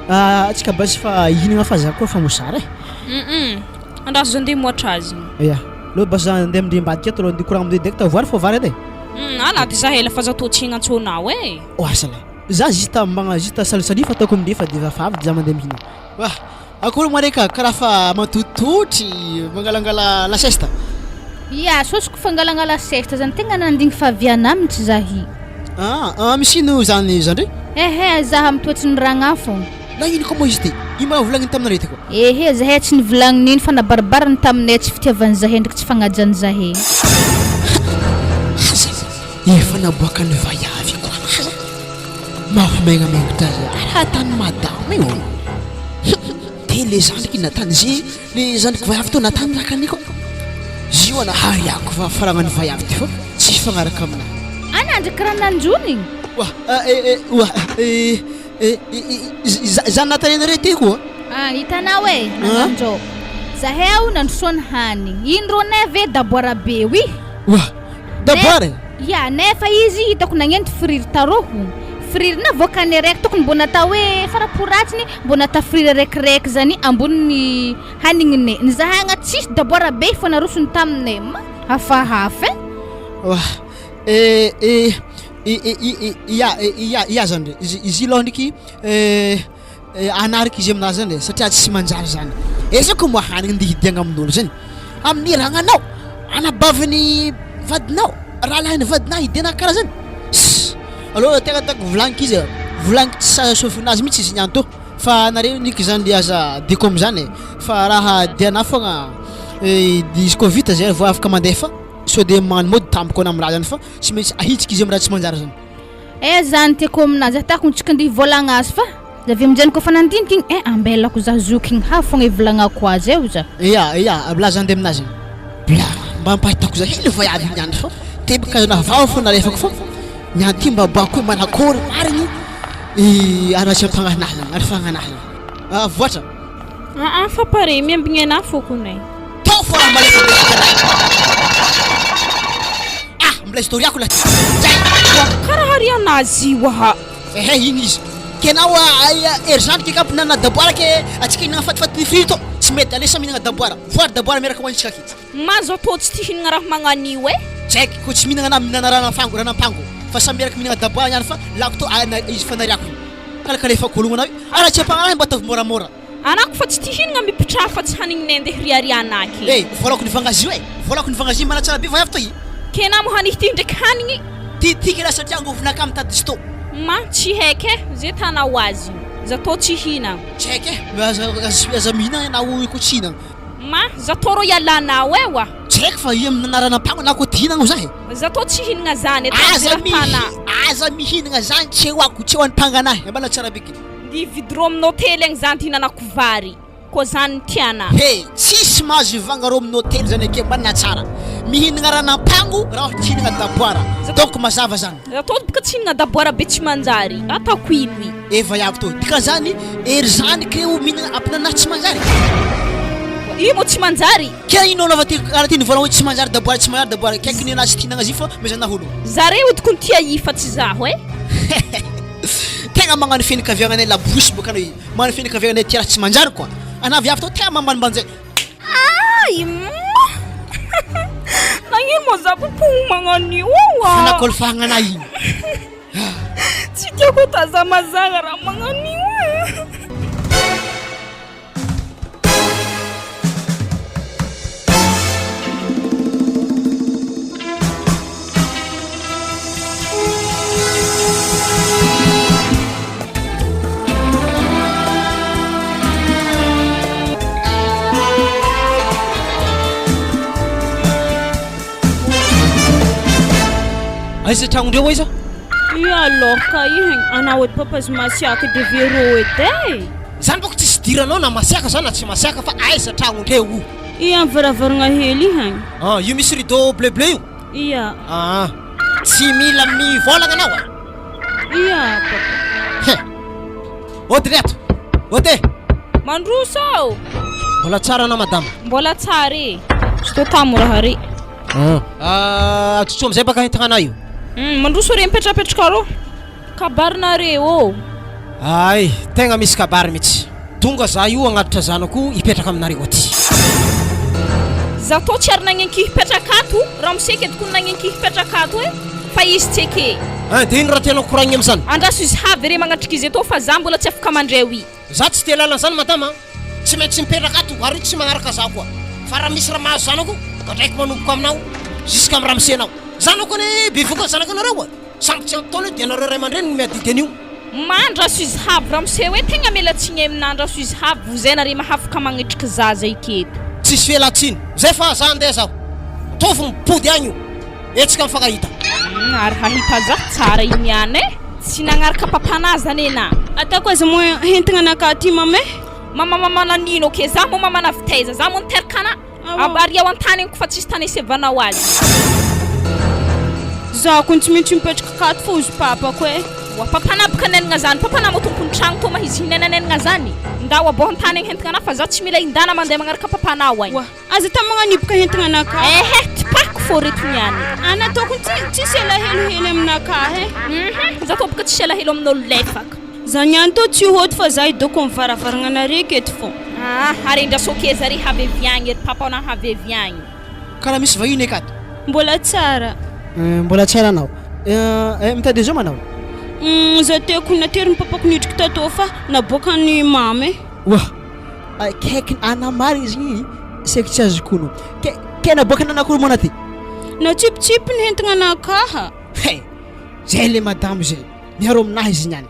Atsika basy fa ihinagna fa za koa fa mosara Andraso zao andeha moatra azy. Ya, lo basy za andeha amindre mbadika ato andeha koragna amindre direct voary fô vary edy. Anady za hela fa za to tsy gnantsonao Asala. Za zita mbagna zita salisali fa ataoko amindre fa de fa avy za mandeha mihina. Akory mareka karaha fa matototry mangalangala la sesta. Ya, sosiko fangalangala sesta zany tegna nandigny fa viana mitsy zahi. Misy ino zany zandre? Zaha mitoetry ny ragna fogna. Na ino koa mo izy ty? Ino ma volagny taminareo ty koa? Zahay tsy nivolagniny fa nabaribariny taminay tsy fitiavany zahay ndraiky tsy fagnajany zahay. Efa naboaka ny vaiavy koa anazy. Mafamegnamegna taza. Raha tany madame io. Le zandriky natany zy le zandriky vaiavy to natany rakany koa. Zio anahary ako fa faragnany vaiavy ty fô tsy fagnaraka amina. Anandriky raha nanjony. Zany natany anareo ty koa. Hitanao nananjô. Zahay nandrosoany hanigny. Ino rô neve daboara be wi. Daboara? Ya, nefa izy hitako nagnenty friry taroho. Friry na voakany araiky tokony mbona atao hoe faraporatsiny mbona ata friry araikireky zany ambony hanignine. Ny zahagna tsisy daboara be fô narosony taminay hafahafa. Ya zany izy loha ndraiky anariky izy aminazy zany satria tsy manjary zany. Ezako mo hanigny ndeha hidiagna amin'olo zany. Amin'ny ragnanao anabaviny vadinao raha lahiny vadinao hidiana karaha zany. Alors tegna tako volagniky izy volagny tsy sofinazy mihitsy izy niany to fa nareo niky zany le aza de comme zany fa raha diana fogna izy koa vita zay vao afaka mandefa so de magnano mody tampoka ana amiraha zany fa tsy maintsy ahitsika izy amiraha tsy manjary zany zany tiako aminazy atako nitsikandi volagna azy fa zavy aminjany koa fa nandiniky igny ambelako za zoky igny ha fogna ivolagnako azy eo za ia ablaza-nde aminazy bla mba ampahitako za hely voyavy niany fa tebaka navao fo narefako fa niany ty mba bako hoe manakory marigny aratsy ampagnanahy zany ary fagnanahy zany voatra fa pare miambigny anahy fokonay tao fo raha malefa mbola historiako la karaha ry anazy io aha igny izy kenao erzandry ke kampy nana daboara ke atsika hinagna fatifaty frity to tsy mety alesa mihinagna daboara voary daboara miaraka hoanitsika aky mazo atao tsy tia hihinagna raha magnan'io tsy haiko ko tsy mihinagna na mihinana raha nampango fa samy miaraka mihinagna daboara niany fa lako to izy fanariako io kalakalefa kologno anao ara tsy ampagnanahy mba ataovy moramora anako fa tsy tia hihinagna mipitraha fa tsy hanigninay andeha riarianaky volako nifangazio volako nifangazio mana tsara be vaiavy to i kena mo hanihty ndraiky hanigny tiky la satria angovinaka amin'ny tady sto ma tsy haiko zay tanao azy zatao tsy hinagna tsy haiko aza mihinagna anao ko tsy hinagna ma zatao ro ialanao wa tsy haiko fa i amin'ny anaranam-pango na ko ty hinagna zahe zatao tsy hihinagna zany aza mihinagna zany tsy eo ako tsy eo anipanganahy ambala tsara beky ndi vidiro amin'ny hôtely agny zany tihinanako vary ko zany tiana tsisy mahazo ivagna ro amin'ny hôtely zany ake mbanina tsara mihinagna raha nampango raha ohatra tsy hinagna daboara donc mazava zany zatao baka tsy hinagna daboara be tsy manjary atako ino eva iavy to dika zany ery zany keo mihinagna ampinanahy tsy manjary imo tsy manjary ke ino nava ty araha ty nivolagna hoe tsy manjary daboara kaiky ny anazy tihinagna zy fa mezana holo zareo odiko ny tia i fa tsy zaho tegna magnano fianakaviagnanay labosy boka anao magnano fianakaviagnanay ty raha tsy manjary koa anao viavy to tegna mambanimbanjay nagnino mo za popohogno magnan'io fanakolofahagna anahy igny tsy tiako tazamazagna raha magnan'io aiza tragnondreo iza aloka ihany anao edy papazy masiaka de vero edy zany boko tsisy diranao na masiaka zany na tsy masiaka fa aiza tragnondreo io amin'ny varavaragna hely ihany io misy rideau bleu io ia tsy mila mivolagna anao ia papa ody reto ody mandroso mbola tsara na madama mbola tsara sy to tamo raha re atsotso amizay baka hentagnana io mandroso re mipetrapetraka ro kabarinareo ay tegna misy kabary mihitsy tonga za io agnatitra zanako hipetraka aminareo aty zatao tsy ary nagnenky hipetraka ato raha miseky ediko nagnenky hipetraka ato fa izy tsy eke de ino raha tianao koragny am'zany andraso izy havy re magnatriky izy atao fa za mbola tsy afaka mandreo i za tsy te lalan'zany madama tsy maintsy mipetraka ato ary tsy magnaraka za koa fa raha misy raha mahazo zanako kadraiky manomboko aminao jusqu'à amin'ny ramsenao zanako ny bivoka zanaka anareo samby tsy ampitaona de anareo ray aman-dreny no miadidy an'io mandraso izy havy raha mise hoe tegna mialatsigny aminandraso izy havy vozainare mahafaka magnitriky zaza iketo tsisy fialatsiny zay fa za andeha zaho tovy mipody agny io etsika mifankahita ary hahita za tsara iny ihany tsy nagnaraka papanazy zany ena atako aza mo hentigna anaka ty mame mama nanino ke za mo mama navitaiza za mo niteraka ana ary ao antany ko fa tsisy tany sevanao azy za ko tsy maintsy mipetraka kato fô izy papako wa papana baka nenagna zany papana mo tompony tragno to mahizy hinenanenagna zany ndao abohantany agny hentigna ana fa za tsy mila indana mandeha magnaraka papanao agny aza ta magnanibaka hentigna anaka tipako fô reto niany ana ataoko tsisy elahelohely aminaka za to baka tsisy elahelo amin'olo lefaka za niany to tsy hôty fa za idoko amin'ny varavaragna anare keto fô ary indrasoke zare haveviagny ery papa na haveviagny karaha misy vahiny akato mbola tsara mbola tsara anao mitady zao manao za teko nateriny papako nidriky tatô fa naboakany mamy kaiky ana marigny izy igny seky tsy azokono ke naboakany anakoro mona ty natsipitsipy ny hentigna anakaha zay le madamo zay miaro aminahy izy niany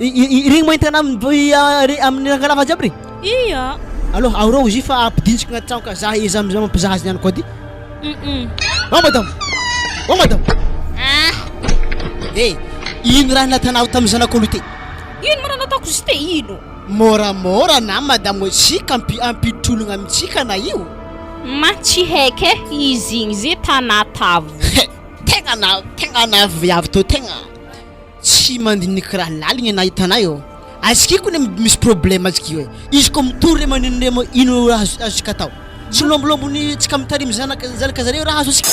Regny mahitana amin'ny rangalava jiaby regny. Iya. Alors aurao izy fa ampidintsika agnaty trano ka za izy amizay mampizaha azy niany koa ty. Oh madame. Oh madame. Ino raha natanao tamin'ny zanak'olo ty? Ino marana ataoko izy te ino? Moramora na madame tsika ampiditologna amintsika na io. Ma tsy haiky izy igny zay tanatavo. Tegna na viavy to tegna tsy mandiniky raha laligny na hitanay io. Azikiko ne misy problème azikio e. Izy ko mitory maninremo ino raha azika atao. Tsy lombolombony tsika mitarimy zanaka zareo raha azo asika.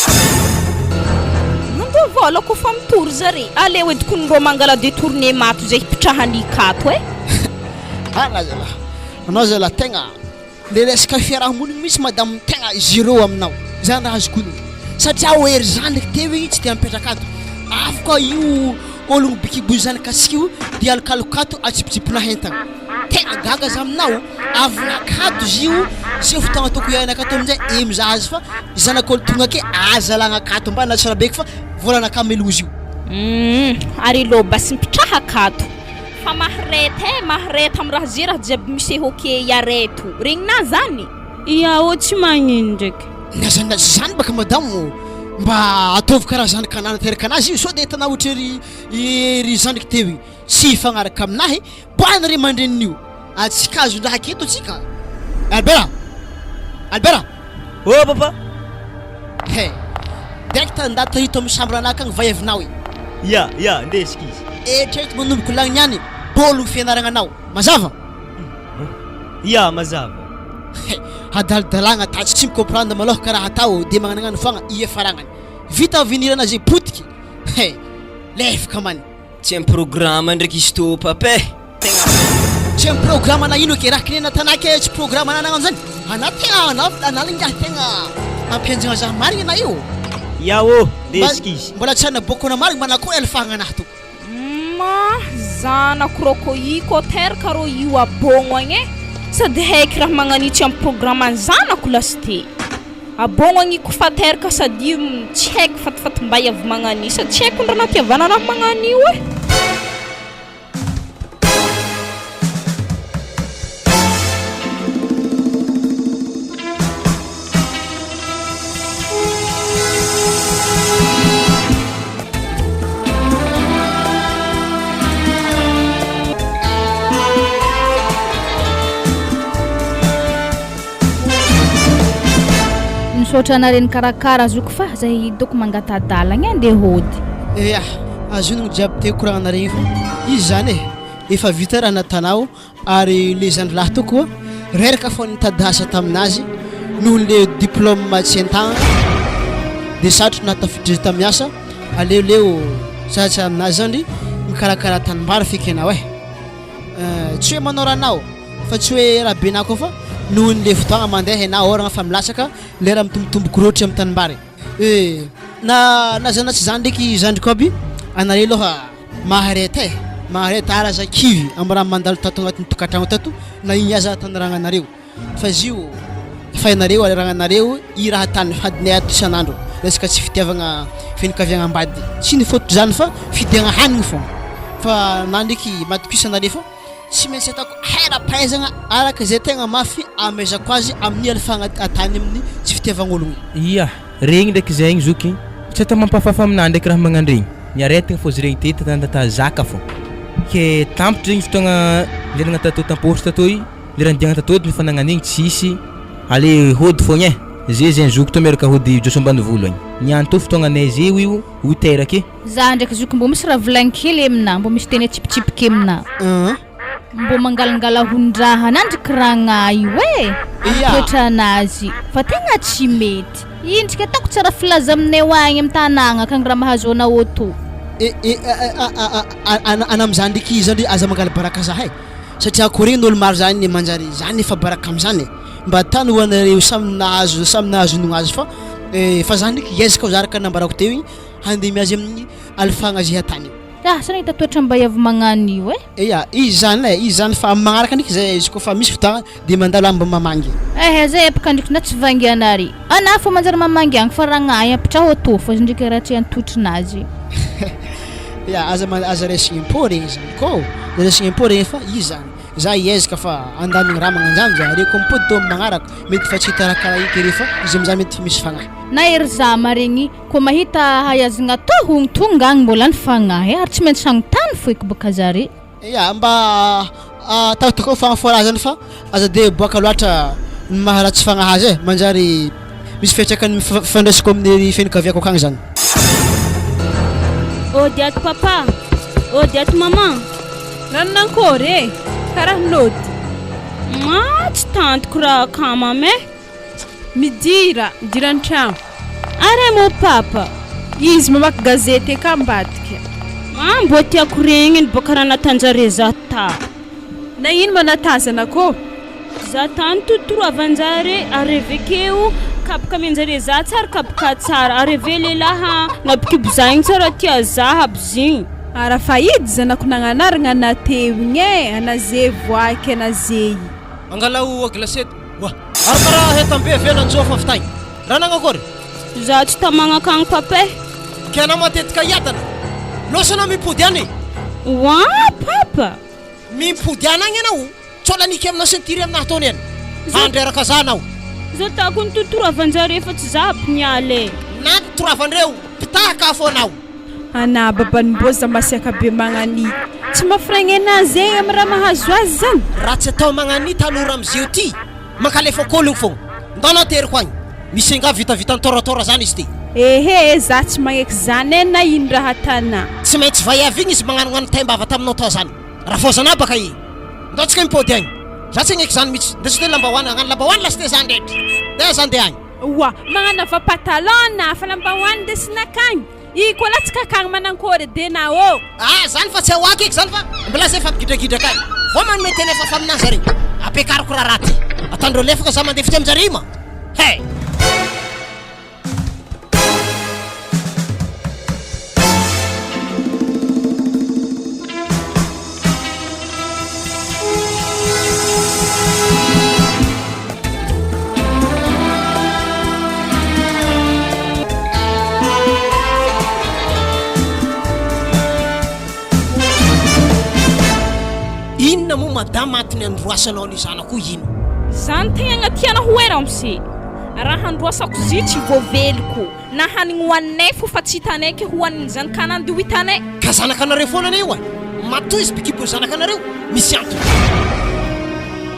Nandao vola ko fa mitory zare. Aleo ediko nirô mangala détourné mato zay hipitrahany kato e. Zala. Anao zala tegna le resaka fiarahamonigny misy madame tegna zéro aminao. Zany raha azoko honogno. Satria oery zanaky teo igny tsy te mipetraka ato. Afaka io ologno bikiboy zanaka asikio dia alikalokato atsipitsipina hentagna. Tegna gaga za aminao avinakato izy io sy fotoagna toko iainakato amin'izay mizaha azy fa zanak'olo tonga ake azalagna akato mba na tsara beky fa volana kamelozy io. Ary lo basi mipitraha kato. Fa mahreta amin'ny raha zay raha jiaby misy hoke iareto. Regnina zany. Iya, tsy magnino ndraiky. Nazana zany baka madamo mba ataovy karaha zanaka nanateraka anazy io sao de hitanao ohatra ry zanaky teo io sy ifagnaraka aminahy boana re mandren'io atsika azo raha aketo atsika. Albera Oh papa. Direct andata hito amin'ny chambre anaka agny vahevinao i. Ya, ndesika izy. Eritrereto manomboka lagny niany bôlo fianaragna anao mazava. Ya, mazava. Hadalidalagna tatsy tsy micomprendre malôha karaha atao de magnanagnano fogna iefaragnany vita avenirana zay potiky lefaka many Tsy programme ndraiky izy to papa. tsy amin'ny programme na ino ke raha kinena tanake tsy programme ananagna zany ana tegna analingahy tegna ampianjagna zaha marigny na io. Ya ndesika izy. Mbola tsy anabokona marigny manakory alifahagna anahy to. Ma zana krokoiko terka ro io abogno agny e. Sady haiky raha magnanitsy amin'ny programme zanako lasite. Abogno agny ko fa terka sady tsy haiky fatifaty mba avy magnani sady tsy haiko ndraha natiavana anahy magnanio e. Misaotra anareny karakara azoko fa zay doko mangatadalagna andeha hody. Ia, azonogno jiaby te koragnanareny fa izy zany efa vita raha natanao ary le zandrilahy to koa reraka fô nitady asa taminazy noho le diplôme tsy an-tagna de satry natafiditry tamiasa aleoleo satsy aminazy zany mikarakara tanimbary feky anao tsy hoe manao ranao fa tsy hoe raha be anao koa fa noho le fotoagna mandeha anao oragna fa milasaka lera mitombotomboky roatry amin'ny tanimbary na zanatsy zany ndraiky zandriko aby anareo loha mahareta ara za kivy amin'ny raha mandalo tato agnatin'ny tokantragno tato na igny aza taniragnanareo fa zio fa ianareo ragnanareo i raha tany hadinay ato isan'andro resaka tsy fitiavagna fianakaviagna ambady tsy ny fototry zany fa fidiagna hanigny fogna fa na ndraiky matokisanareo fa tsy maintsy ataoko hera-pahaizagna araka zay tegna mafy amezako azy amin'ny alifagna atany amin'ny tsy fitiavagn'ologno. Iya, regny ndraiky zay igny zoky tsy ata mampafafa aminah ndraiky raha magnandregny niaretigna fô izy regny ty tatandata zaka fô ke tampotry regny fotoagna leragna tato tampohotry tato i leragna diagna tatody mifanagnagn'igny tsisy ale hody fogna zay zay zoky to miaraka hody joso ambanivolo agny niany to fotoagna anay zay io 8 heures ake Za ndraiky zoky mbo misy raha volagny kely aminah mbo misy teny tsipitsipiky aminah mbo mangalangala hondraha nandriky ragna io toetra anazy fa tegna tsy mety indrika ataoko tsara filaza aminay hoagny amin'ny tanàgna akagny raha mahazo anao tô ana am'izany ndraiky zany aza mangala baraka zahay satria koregny n'olo maro zany manjary zany efa baraka am'izany mba tany ho anareo samy nahazo nogno azy fa zany ndraiky iezaka zaraka nambarako teo igny handeha miazy amin'ny alifagna zay hatany sany hita toetra mba avy magnanio iya izy zany fa magnaraka ndraiky zay izy koa fa misy fotoagna de mandalo amba mamangy zay epaka ndraiky na tsy vangy anary anah fô manjary mamangy agny fa ragnahy apitraho tô fa izy ndraiky raha tsy antotrinazy Ya aza resy impôt regny zany kô resy impôt regny fa izy zany za iezaka fa andamigny raha magnanjany za reko mipody tao magnaraka mety fa tsy hita raha karaha io refa izy amizany mety misy fagnahy na ery za maregny ko mahita hayazagna atao tonga agny mbola ny fagnahy ary tsy maintsy agnontany foiky baka zare ya mba takao fagnaforazany fa aza de boaka loatra ny maharatsy fagnahy azy manjary misy fiatraikany fandraisako amin'ny fianakaviako akagny zany ody ato papa ody ato maman ranonankory karaha nody tsy tantiko raha kamame midira tragno are mo papa izy mamaky gazety eka ambadika mbo tiako regniny boka raha natanjare za ta na ino manatazana kô za tany totoroavanjare arevekeo kapaka menjare za tsara kapaka tsara areve lelaha napikibo za igny tsara tia za habzigny ara fahidy zanako nagnanaragna nateo igny anaze voaky anaze angalau glaset wa arkara hetambe venanjo fa fitay raha nagnakory za tsy tamagna akagny papa kena matetika iadana losana mipody any wa papa mipody any agny anao tsolanika amina sentiri amina tony any andreraka zanao za tako ny totoroavanjare fa tsy za piniale na toravandreo pitaka fonao ana babanimboza masiaka be magnani tsy mafiragny anazy egny amy raha mahazo azy zany raha tsy atao magnani tanora amizio ty makalefa kôlo fogna ndana teriko agny misy nga vitavita toratora zany izy ty ehe za tsy magneky zany na ino raha tana tsy maintsy vaiavy igny izy magnanognano taimbava taminao tao zany raha fozana baka i ndatsika mipody agny za tsy agneky zany mihitsy de tsy te lambahoany agnano lambahoany lasite zany rehetra de zany de agny wa magnana va patalon na fa lambahoany de sinakagny iko la tsy kakagny manankory de na ô zany fa tsy ahoaky eky zany fa mbola zay fampigidragidraka agny vo manome tena efa fa aminazy regny apekariko raha raty atandreo lefaka za mandeha fitsy amizare ma he inona mo madama atiny androasanao ny zanako ino zany tegna agnatiana hoera amse raha androasako zy tsy voaveliko na hanigny hoaninay fo fa tsy hitanay ke hoaniny zanakanandy ho hitanay ka zanakanareo foana aneo matoy izy bikibo zanakanareo misy antony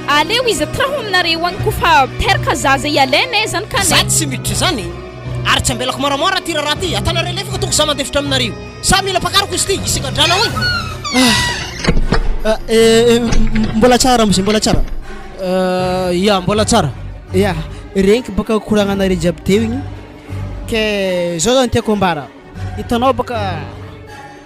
aleo izy atraho aminareo agny kofa teraka zaza ialainay zanakanay za tsy miditra zany ary tsy ambelako moramora ty raha ty atanareo lefaka toko za mandefitra aminareo sa mila pakarako izy ty isingadranao mbola tsara mose mbola tsara ya mbola tsara ya renky baka koragnanare jiaby teo igny ke zao zany tiako ambara hitanao baka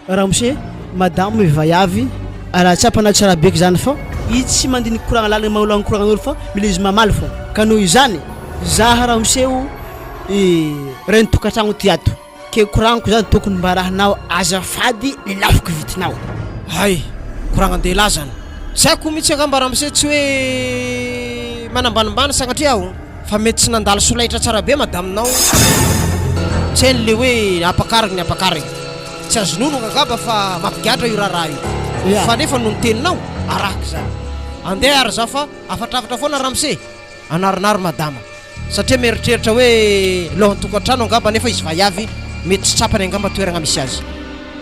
raha mose madamo mivaiavy raha tsy ampana tsara beky zany fa izy tsy mandiny koragna lalagna magnolagna koragnan'olo fa mila izy mamaly fô ka noho izany zaha raha moseo reny tokantragno ty ato ke koragnako zany tokony mba rahanao azafady le lafiko vitinao hay koragnan-dehilahy zany tsy haiko mihitsy angambara amse tsy hoe manambanimbany sagnatria aho fa mety tsy nandalo solaitra tsara be madaminao tsy hainy le hoe apakarigny ny apakarigny tsy azonono ngangaba fa mampigadra io raharaha io fa nefa no niteninao araky zany andeha ary za fa afatravatra foana ramse anarinary madama satria mieritreritra hoe lohan-tokantrano angamba nefa izy vaiavy mety tsy tsapany angamba toeragna misy azy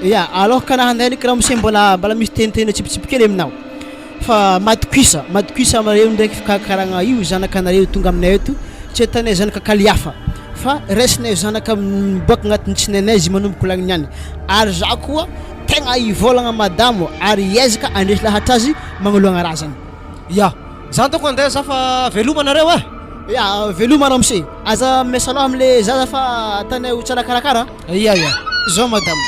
ya alors kana handay raha mose mbola misy teniteny tsipitsipy kely aminao fa matikuisa amareo ndraiky fikakaragna io zanakanareo tonga aminay eto tsy tanay zanaka kaliafa fa resinay zanaka miboaka agnatin'ny tsinanay izy manomboko lagny niany ary za koa tegna ivolagna madamo ary iezaka andresy lahatra azy magnoloagna raha zany ya zany toko andeha za fa velomanareo ya veloma raha mose aza mesaloha amle zaza fa tanay ho tsara karakara ya zao madamo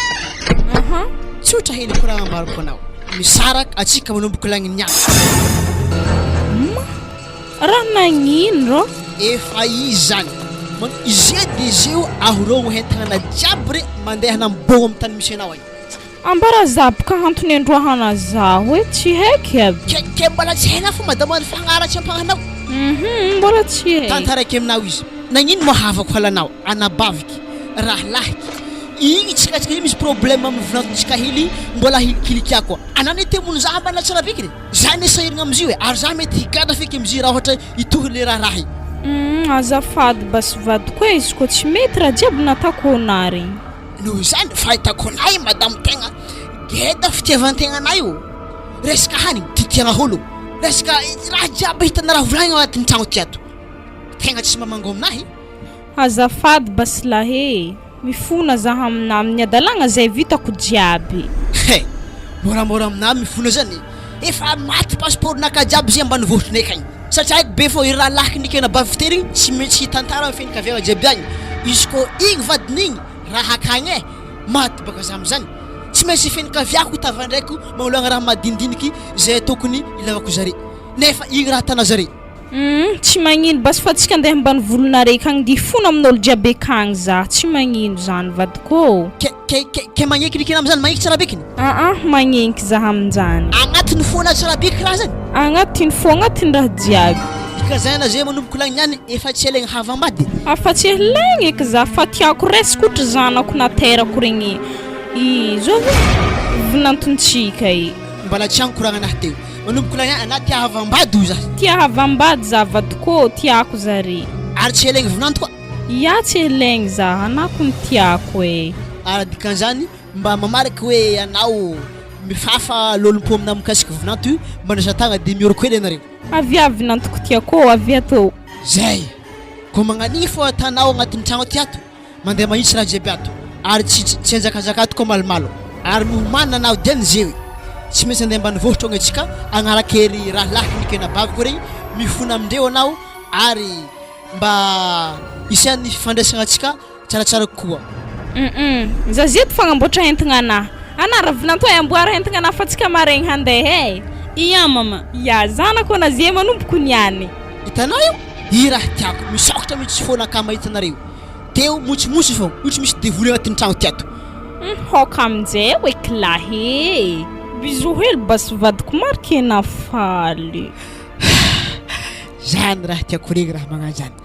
tsotra hely koragna ambarako anao misaraka atsika manomboko lagny niany raha nagnino ro efa izy zany izy de zeo ahorogno hentagnana jiaby re mandeha nambogno amin'ny tany misy anao agny ambara za boka antony androahana za hoe tsy haiky aby ke mbola tsy haina fo madamo any fagnaratsy ampagnanao mbola tsy hay tantaraiky aminao izy nagnino mo havako halanao anabaviky raha lahiky igny tsikatsika io misy problème amin'ny vinantotsika hely mbola hilikilikiako anany temony za mbana tsara bikiny zany sahirigna amizio e ary za mety higada feky amizio raha ohatra itohy le raharahy azafady basy vadiko e izy koa tsy mety raha jiaby nataoko anary noho zany fahitako anay madamo tegna geda fitiavantegna io resaka hanigny titiagna holo resaka raha jiaby hitana raha volagny agnatin'ny tragno tiato tegna tsy mamango aminahy azafady basy lahe mifona zaho amina amin'ny adalagna zay vitako jiaby moramora amina mifona zany efa maty passeportnaka jiaby zay ambany vohitrinay kagny satria haiko be fô i raha lahiky nikena bavitery tsy maintsy tantara amin'ny fianakaviagna jiaby agny izy koa igny vadin'igny raha akagny e maty baka za am'zany tsy maintsy fianakaviako itavandraiko magnolagna raha madinidiniky zay tokony ilavako zare nefa igny raha tana zare tsy magnino basy fa tsika andeha ambany volonare kagny di fona amin'olo jiaby akagny za tsy magnino zany vadiko ke magneky nikena am'zany magneky tsara bekiny magneky za amin'zany agnatin'ny fona tsara beky raha zany agnatiny fo agnatiny raha jiaby kazana zay manomboko lagny niany efa tsy elegny havambady afa tsy elegny eky za fa tiako resiko ohatra zanako na terako regny zao vinantontsika i mbala tsy ankoragna anahy teo manomboko lagny ana tia havambady o za tia havambady za vadiko tiako zare ary tsy elegny vinanto koa ya tsy elegny za anako ny tiako e ary dikan'izany mba mamariky hoe anao mifafa lolompo amina mikasiky vinanto io mba nasatagna de mioroko hely anareo avia vinantoko tiako avia tô zay ko magnan'igny fô atanao agnatin'ny tragno tiato mandeha magnitsy raha jiaby ato ary tsy anjakazakato koa malomalo ary mihomana anao diany zeo tsy maintsy andeha ambany vohitra ogna atsika agnarakery raha lahiky nikena bavako regny mifona amindreo anao ary mba isan'ny fifandraisagna atsika tsaratsara kokoa za zeto fagnamboatra entagna anahy anara vinanto e amboara entagna anahy fa tsika maregny handeha e iya mama ya zanako na zay manomboko niany hitanao io i raha tiako misokatra mihitsy fona ka mahita anareo teo motsimotsy fô io tsy misy devoly agnatin'ny tragno tiato hoka aminjay oeky lahe bizo hely basy vadiko marikena faly zany raha tiako regny raha magnano zany